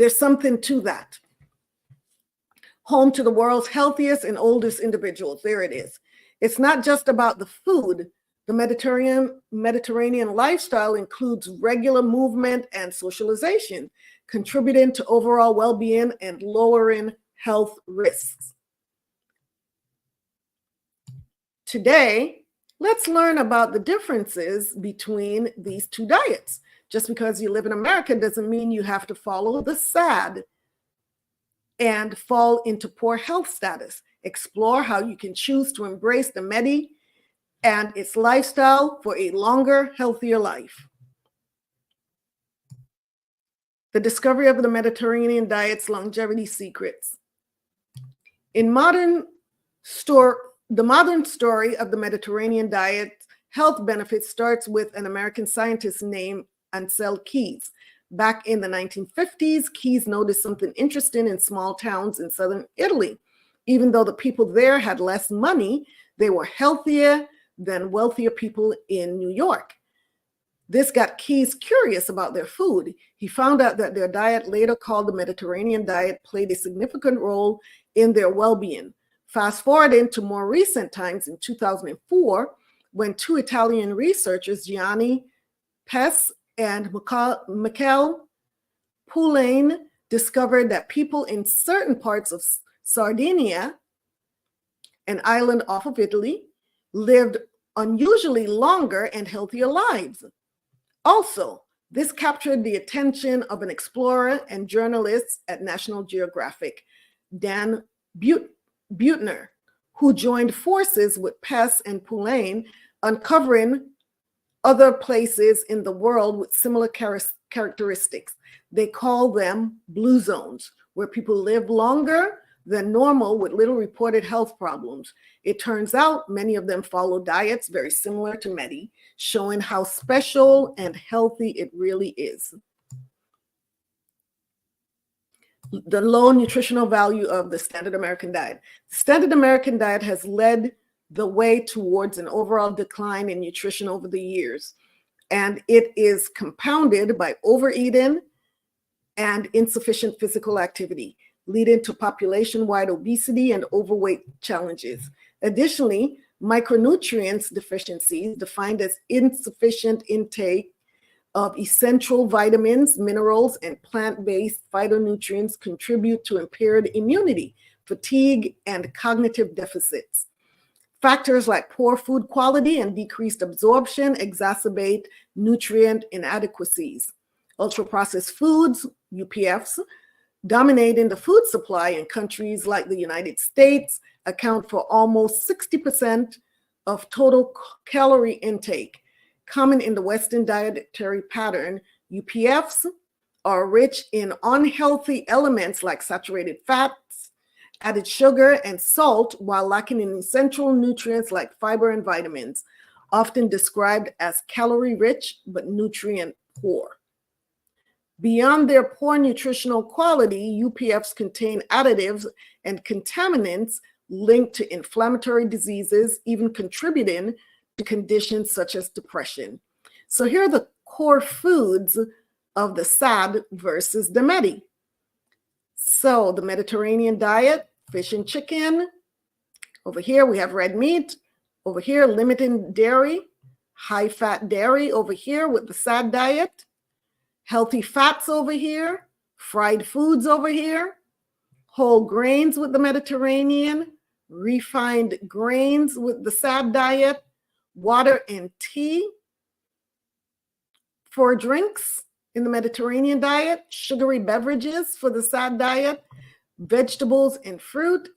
something to that. Home to the world's healthiest and oldest individuals. There it is. It's not just about the food. The Mediterranean lifestyle includes regular movement and socialization, contributing to overall well-being and lowering health risks. Today, let's learn about the differences between these two diets. Just because you live in America doesn't mean you have to follow the SAD and fall into poor health status. Explore how you can choose to embrace the Medi and its lifestyle for a longer, healthier life. The discovery of the Mediterranean diet's longevity secrets. In the modern story of the Mediterranean diet's health benefits starts with an American scientist named Ansel Keys. Back in the 1950s, Keys noticed something interesting in small towns in southern Italy. Even though the people there had less money, they were healthier than wealthier people in New York. This got Keys curious about their food. He found out that their diet, later called the Mediterranean diet, played a significant role in their well-being. Fast forwarding to more recent times in 2004, when two Italian researchers, Gianni Pes and Michele Poulain, discovered that people in certain parts of Sardinia, an island off of Italy, lived unusually longer and healthier lives. Also, this captured the attention of an explorer and journalist at National Geographic. Dan Buettner, who joined forces with Pes and Poulain, uncovering other places in the world with similar characteristics. They call them blue zones, where people live longer than normal with little reported health problems. It turns out many of them follow diets very similar to Medi, showing how special and healthy it really is. The low nutritional value of the standard American diet. The standard American diet has led the way towards an overall decline in nutrition over the years, and it is compounded by overeating and insufficient physical activity, leading to population-wide obesity and overweight challenges. Additionally, micronutrients deficiencies, defined as insufficient intake of essential vitamins, minerals, and plant-based phytonutrients, contribute to impaired immunity, fatigue, and cognitive deficits. Factors like poor food quality and decreased absorption exacerbate nutrient inadequacies. Ultra-processed foods, UPFs, dominating the food supply in countries like the United States, account for almost 60% of total calorie intake. Common in the Western dietary pattern, UPFs are rich in unhealthy elements like saturated fats, added sugar, and salt, while lacking in essential nutrients like fiber and vitamins, often described as calorie-rich but nutrient-poor. Beyond their poor nutritional quality, UPFs contain additives and contaminants linked to inflammatory diseases, even contributing to conditions such as depression. So here are the core foods of the SAD versus the Medi. So the Mediterranean diet, fish and chicken. Over here we have red meat. Over here, limiting dairy, high-fat dairy over here with the SAD diet. Healthy fats over here, fried foods over here, whole grains with the Mediterranean, refined grains with the SAD diet, water and tea for drinks in the Mediterranean diet, sugary beverages for the SAD diet, vegetables and fruit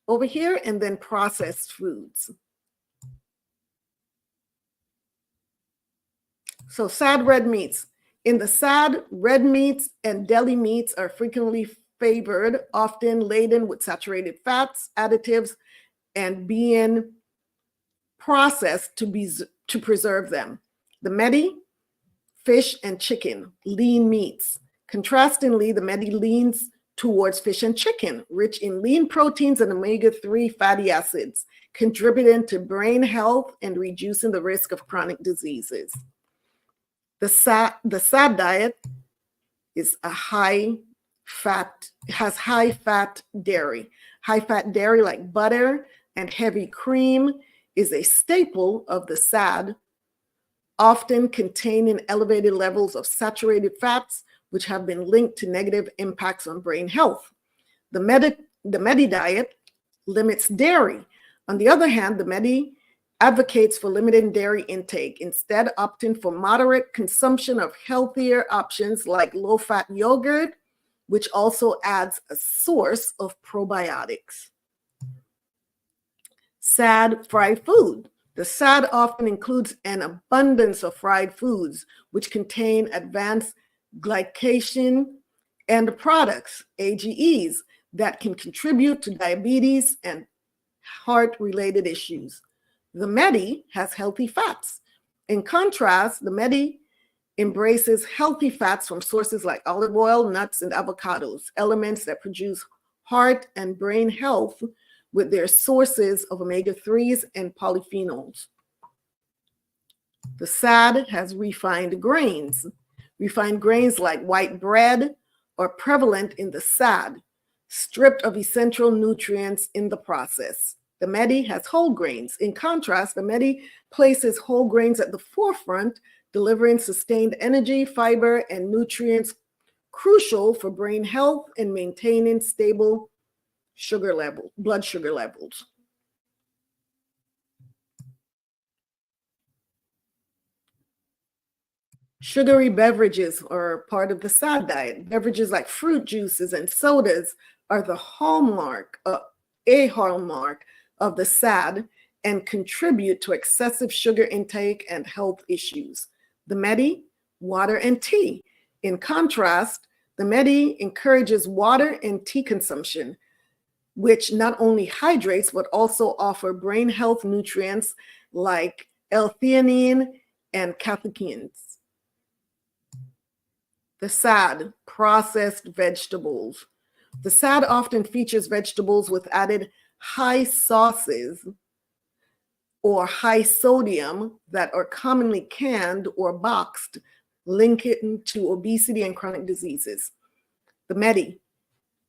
over here, and then processed foods. So SAD red meats. In the SAD, red meats and deli meats are frequently favored, often laden with saturated fats, additives, and being processed to preserve them. The Medi, fish and chicken, lean meats. Contrastingly, the Medi leans towards fish and chicken, rich in lean proteins and omega-3 fatty acids, contributing to brain health and reducing the risk of chronic diseases. The SAD diet is has high fat dairy. High fat dairy like butter and heavy cream is a staple of the SAD, often containing elevated levels of saturated fats, which have been linked to negative impacts on brain health. The Medi diet limits dairy. On the other hand, the Medi advocates for limiting dairy intake, instead opting for moderate consumption of healthier options like low-fat yogurt, which also adds a source of probiotics. SAD fried food. The SAD often includes an abundance of fried foods, which contain advanced glycation end products, AGEs, that can contribute to diabetes and heart-related issues. The Medi has healthy fats. In contrast, the Medi embraces healthy fats from sources like olive oil, nuts, and avocados, elements that produce heart and brain health with their sources of omega-3s and polyphenols. The SAD has refined grains. Refined grains like white bread are prevalent in the SAD, stripped of essential nutrients in the process. The Medi has whole grains. In contrast, the Medi places whole grains at the forefront, delivering sustained energy, fiber, and nutrients crucial for brain health and maintaining stable blood sugar levels. Sugary beverages are part of the SAD diet. Beverages like fruit juices and sodas are a hallmark of the SAD and contribute to excessive sugar intake and health issues. The MEDI, water and tea. In contrast, the MEDI encourages water and tea consumption, which not only hydrates, but also offer brain health nutrients like L-theanine and catechins. The SAD, processed vegetables. The SAD often features vegetables with added high sauces or high sodium that are commonly canned or boxed, linking to obesity and chronic diseases. The MEDI,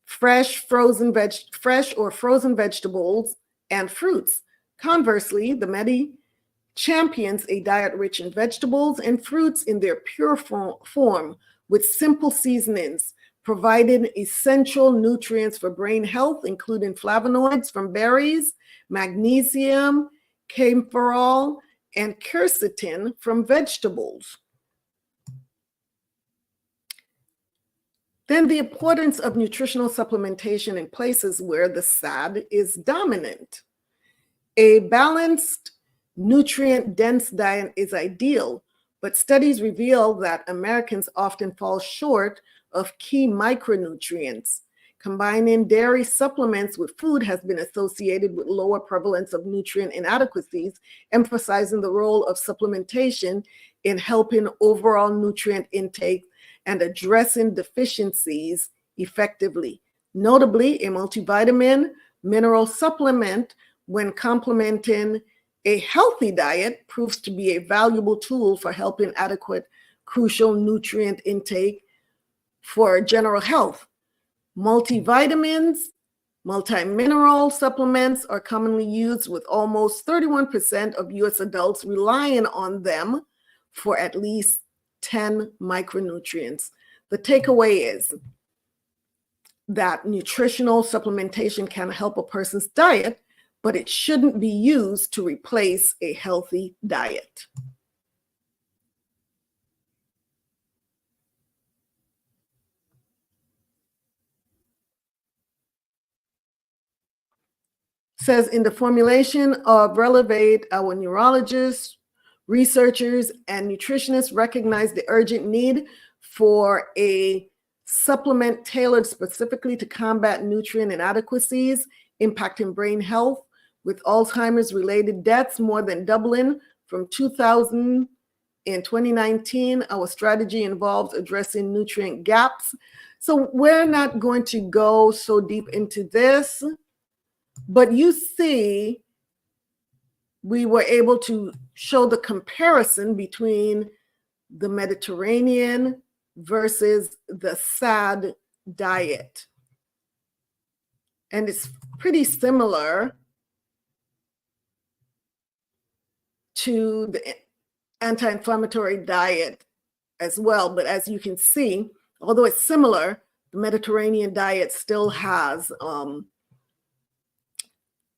fresh or frozen vegetables and fruits. Conversely, the MEDI champions a diet rich in vegetables and fruits in their pure form with simple seasonings, providing essential nutrients for brain health, including flavonoids from berries, magnesium, camphorol, and quercetin from vegetables. Then the importance of nutritional supplementation in places where the SAD is dominant. A balanced, nutrient-dense diet is ideal, but studies reveal that Americans often fall short of key micronutrients. Combining dairy supplements with food has been associated with lower prevalence of nutrient inadequacies, emphasizing the role of supplementation in helping overall nutrient intake and addressing deficiencies effectively. Notably, a multivitamin mineral supplement, when complementing a healthy diet, proves to be a valuable tool for helping adequate crucial nutrient intake for general health. Multivitamins, multimineral supplements are commonly used, with almost 31% of US adults relying on them for at least 10 micronutrients. The takeaway is that nutritional supplementation can help a person's diet, but it shouldn't be used to replace a healthy diet. Says in the formulation of Relevate, our neurologists, researchers, and nutritionists recognize the urgent need for a supplement tailored specifically to combat nutrient inadequacies impacting brain health, with Alzheimer's related deaths more than doubling from 2000 in 2019. Our strategy involves addressing nutrient gaps. So we're not going to go so deep into this, but you see, we were able to show the comparison between the Mediterranean versus the SAD diet. And it's pretty similar to the anti-inflammatory diet as well. But as you can see, although it's similar, the Mediterranean diet still has,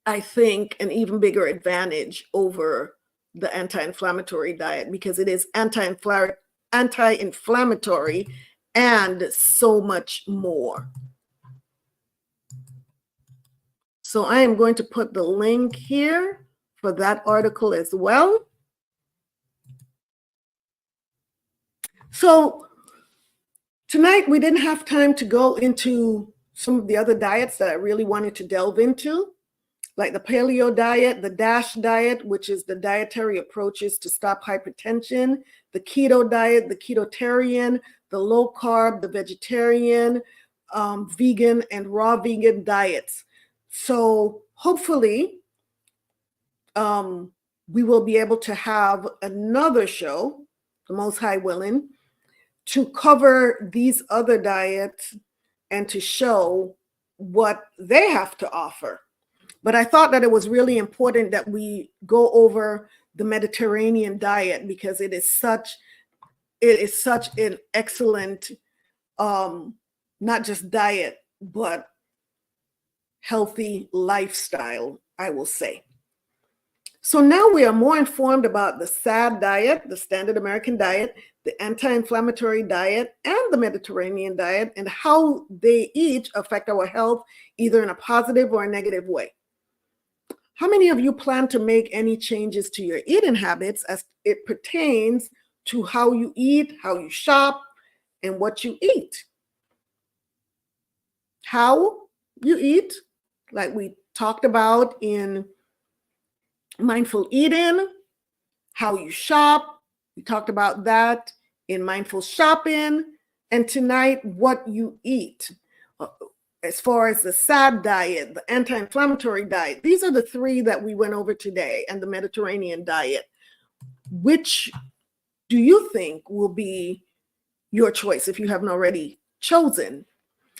I think, an even bigger advantage over the anti-inflammatory diet, because it is anti-inflammatory and so much more. So I am going to put the link here for that article as well. So tonight we didn't have time to go into some of the other diets that I really wanted to delve into, like the paleo diet, the DASH diet, which is the dietary approaches to stop hypertension, the keto diet, the ketotarian, the low carb, the vegetarian, vegan, and raw vegan diets. So hopefully we will be able to have another show, the Most High willing, to cover these other diets and to show what they have to offer. But I thought that it was really important that we go over the Mediterranean diet, because it is such an excellent, not just diet, but healthy lifestyle, I will say. So now we are more informed about the SAD diet, the standard American diet, the anti-inflammatory diet, and the Mediterranean diet, and how they each affect our health either in a positive or a negative way. How many of you plan to make any changes to your eating habits as it pertains to how you eat, how you shop, and what you eat? How you eat, like we talked about in mindful eating, how you shop, we talked about that in mindful shopping, and tonight, what you eat. As far as the SAD diet, the anti-inflammatory diet, these are the three that we went over today, and the Mediterranean diet. Which do you think will be your choice if you haven't already chosen?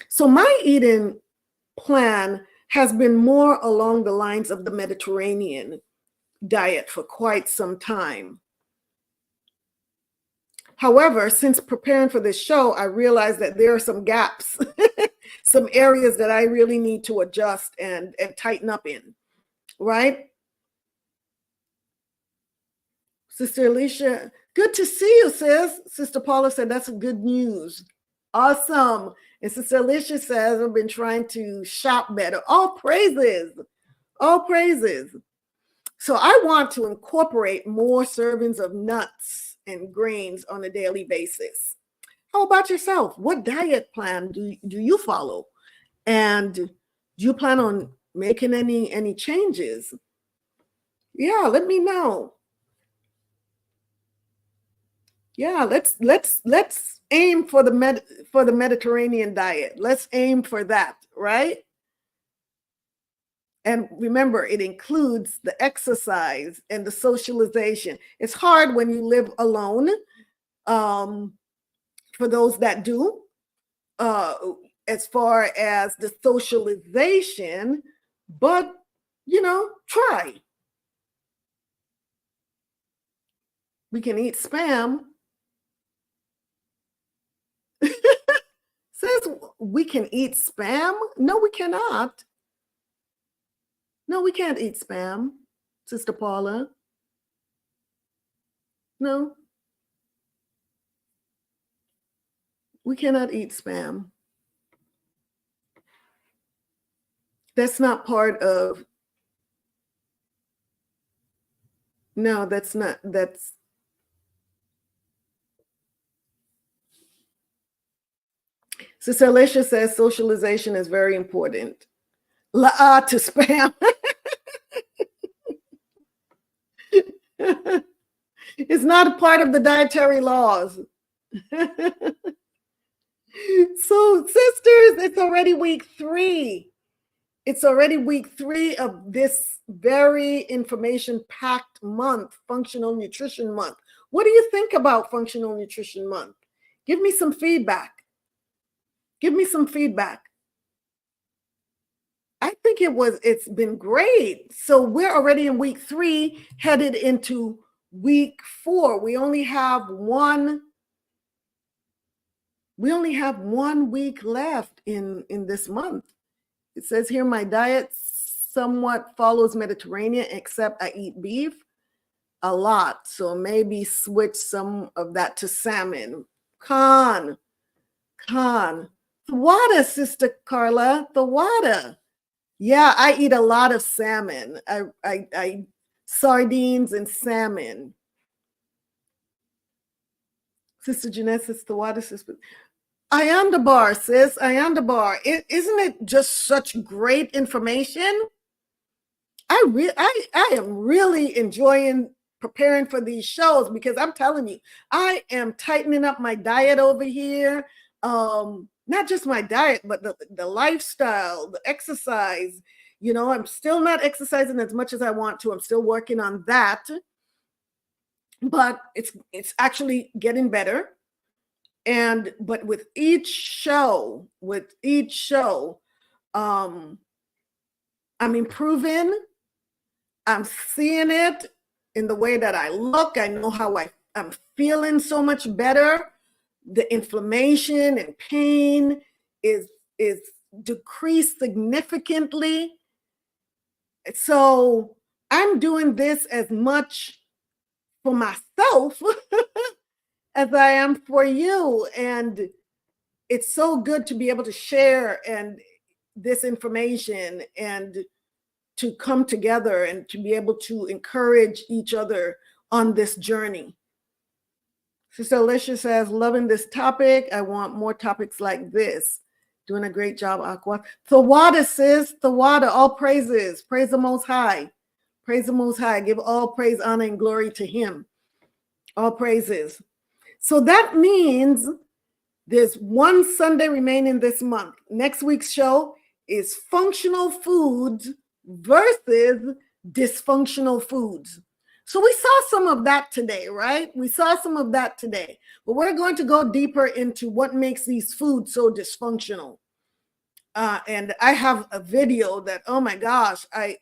So my eating plan has been more along the lines of the Mediterranean diet for quite some time. However, since preparing for this show, I realized that there are some gaps, some areas that I really need to adjust and tighten up in, right? Sister Alicia, good to see you, sis. Sister Paula said that's good news. Awesome. And Sister Alicia says, I've been trying to shop better. All praises. All praises. So I want to incorporate more servings of nuts and grains on a daily basis. How about yourself? What diet plan do you follow? And do you plan on making any changes? Yeah, let me know. Yeah, let's aim for the Mediterranean diet. Let's aim for that, right? And remember, it includes the exercise and the socialization. It's hard when you live alone, for those that do, as far as the socialization, but, try. We can eat spam. Says we can eat spam? No, we cannot. No, we can't eat spam, Sister Paula. No. We cannot eat spam. That's not part of, no, that's not, that's, Sister Alicia says socialization is very important. La to spam. It's not a part of the dietary laws. So, sisters, it's already week 3. It's already week 3 of this very information-packed month, Functional Nutrition Month. What do you think about Functional Nutrition Month? Give me some feedback. Give me some feedback. I think it's been great. So we're already in week 3, headed into week 4. We only have one week left in this month. It says here, my diet somewhat follows Mediterranean, except I eat beef a lot. So maybe switch some of that to salmon. The water, Sister Carla, the water. Yeah, I eat a lot of salmon. I sardines and salmon. Sister Jeanette says the water, sister. Ayandabar, sis, Ayandabar. Isn't it just such great information? I am really enjoying preparing for these shows, because I'm telling you, I am tightening up my diet over here. Not just my diet, but the lifestyle, the exercise. I'm still not exercising as much as I want to. I'm still working on that, but it's actually getting better. But with each show, I'm improving. I'm seeing it in the way that I look. I know how I'm feeling so much better. The inflammation and pain is decreased significantly. So I'm doing this as much for myself as I am for you. And it's so good to be able to share and this information and to come together and to be able to encourage each other on this journey. Sister Alicia says, loving this topic. I want more topics like this. Doing a great job, Aqua. Thawada, sis. Thawada, all praises. Praise the Most High. Praise the Most High. Give all praise, honor, and glory to him. All praises. So that means there's one Sunday remaining this month. Next week's show is functional foods versus dysfunctional foods. So we saw some of that today, right? We saw some of that today. But we're going to go deeper into what makes these foods so dysfunctional. And I have a video that, oh my gosh, I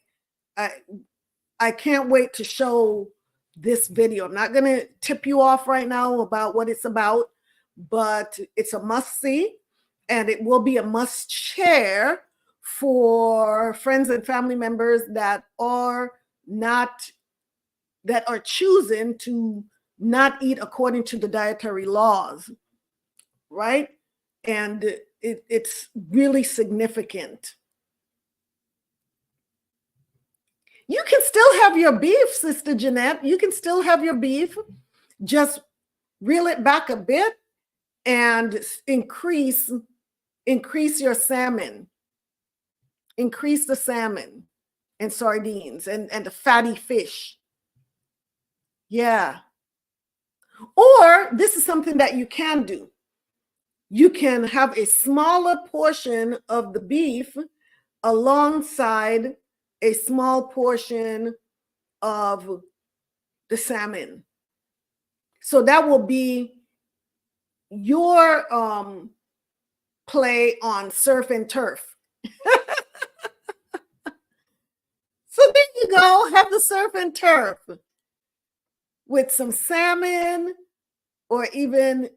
can't wait to show this video. I'm not going to tip you off right now about what it's about, but it's a must-see, and it will be a must-share for friends and family members that are choosing to not eat according to the dietary laws, right? And it's really significant. You can still have your beef, Sister Jeanette. You can still have your beef. Just reel it back a bit and increase your salmon. Increase the salmon and sardines and the fatty fish. Yeah. Or this is something that you can do. You can have a smaller portion of the beef alongside a small portion of the salmon. So that will be your play on surf and turf. So there you go, have the surf and turf with some salmon or even,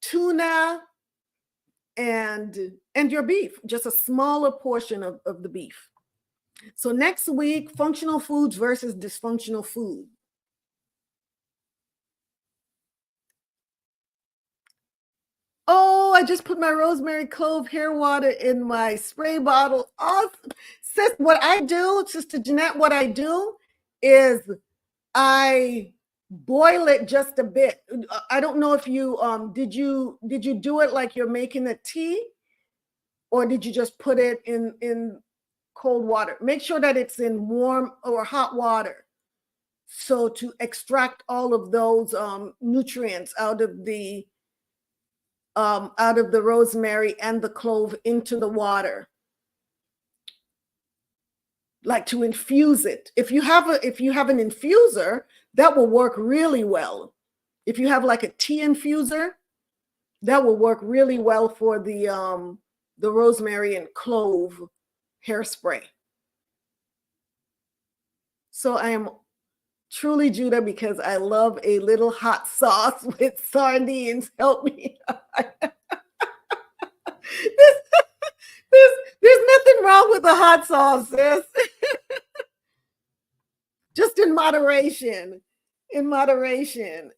tuna and your beef, just a smaller portion of the beef. So next week, functional foods versus dysfunctional food. Oh, I just put my rosemary clove hair water in my spray bottle. Awesome. Sis, what I do, Sister Jeanette, what I do is I boil it just a bit. I don't know if you did you do it like you're making a tea, or did you just put it in cold water? Make sure that it's in warm or hot water, so to extract all of those nutrients out of the rosemary and the clove into the water, like to infuse it. If you have an infuser, that will work really well. If you have like a tea infuser, that will work really well for the rosemary and clove hairspray. So I am truly Judah because I love a little hot sauce with sardines. Help me. There's nothing wrong with a hot sauce, sis. Just in moderation. In moderation.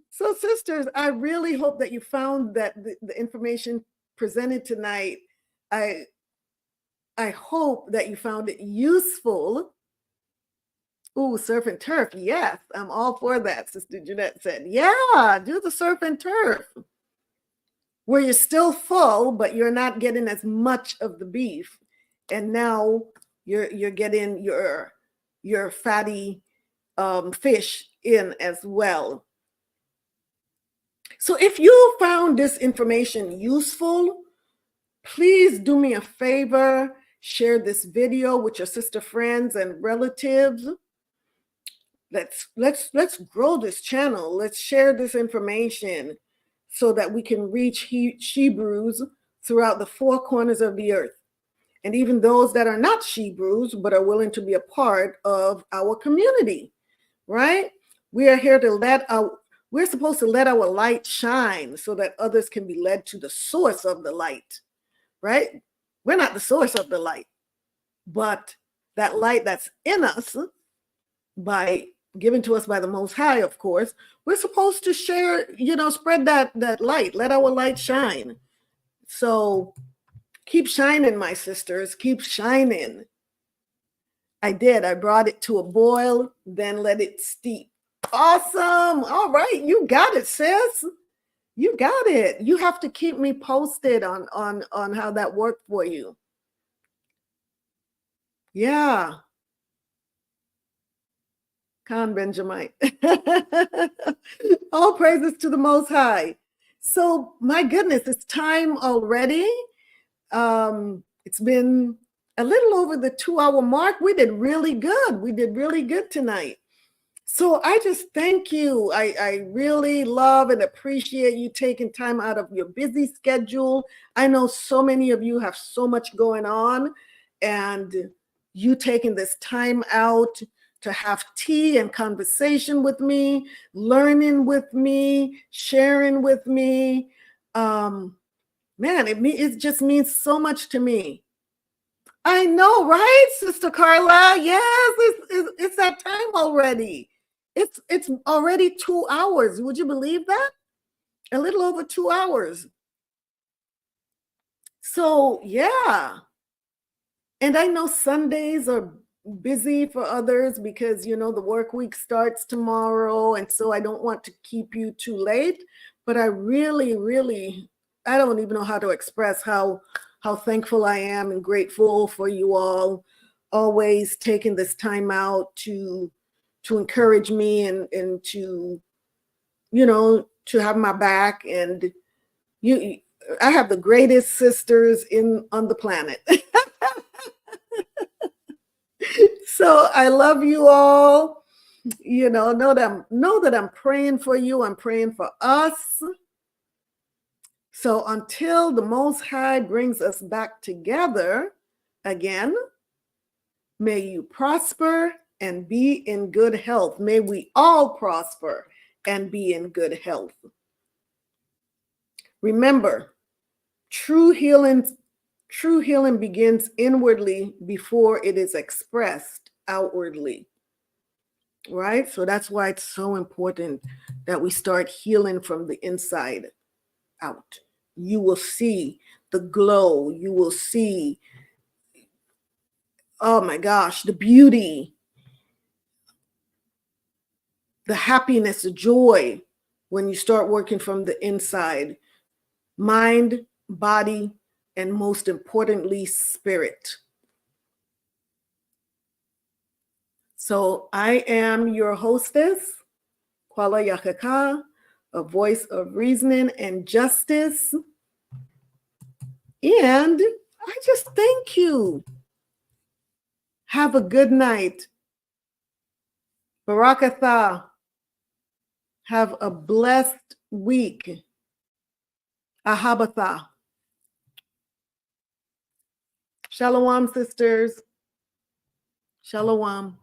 So, sisters, I really hope that you found that the information presented tonight, I hope that you found it useful. Ooh, surf and turf. Yes, I'm all for that, Sister Jeanette said. Yeah, do the surf and turf, where you're still full, but you're not getting as much of the beef. And now you're getting your fatty fish in as well. So if you found this information useful, please do me a favor, share this video with your sister friends and relatives. Let's grow this channel. Let's share this information so that we can reach Shebrews throughout the four corners of the earth. And even those that are not Shebrews but are willing to be a part of our community, right? We are here to we're supposed to let our light shine so that others can be led to the source of the light, right? We're not the source of the light. but that light that's in us, given to us by the Most High, of course, we're supposed to share, spread that light, let our light shine. So keep shining, my sisters, keep shining. I did. I brought it to a boil, then let it steep. Awesome. All right. You got it, sis. You got it. You have to keep me posted on how that worked for you. Yeah. Khan Benjamite. All praises to the Most High. So my goodness, it's time already. It's been a little over the 2-hour mark. We did really good. We did really good tonight. So I just thank you. I really love and appreciate you taking time out of your busy schedule. I know so many of you have so much going on, and you taking this time out to have tea and conversation with me, learning with me, sharing with me. Man, it just means so much to me. I know, right, Sister Carla? Yes, it's that time already. It's already 2 hours. Would you believe that? A little over 2 hours. So yeah. And I know Sundays are busy for others because the work week starts tomorrow, and so I don't want to keep you too late. But I really, I don't even know how to express how thankful I am and grateful for you all always taking this time out to encourage me and to to have my back. And I have the greatest sisters on the planet. So I love you all. Know that I'm praying for you. I'm praying for us. So until the Most High brings us back together again, may you prosper and be in good health. May we all prosper and be in good health. Remember, true healing begins inwardly before it is expressed outwardly. Right? So that's why it's so important that we start healing from the inside out. You will see the glow. You will see, oh my gosh, the beauty, the happiness, the joy when you start working from the inside. Mind, body, and most importantly, spirit. So I am your hostess, Kwala Yakaka, a voice of reasoning and justice. And I just thank you. Have a good night. Barak Ahtha. Have a blessed week. Ahabatha. Shalawam, sisters. Shalawam.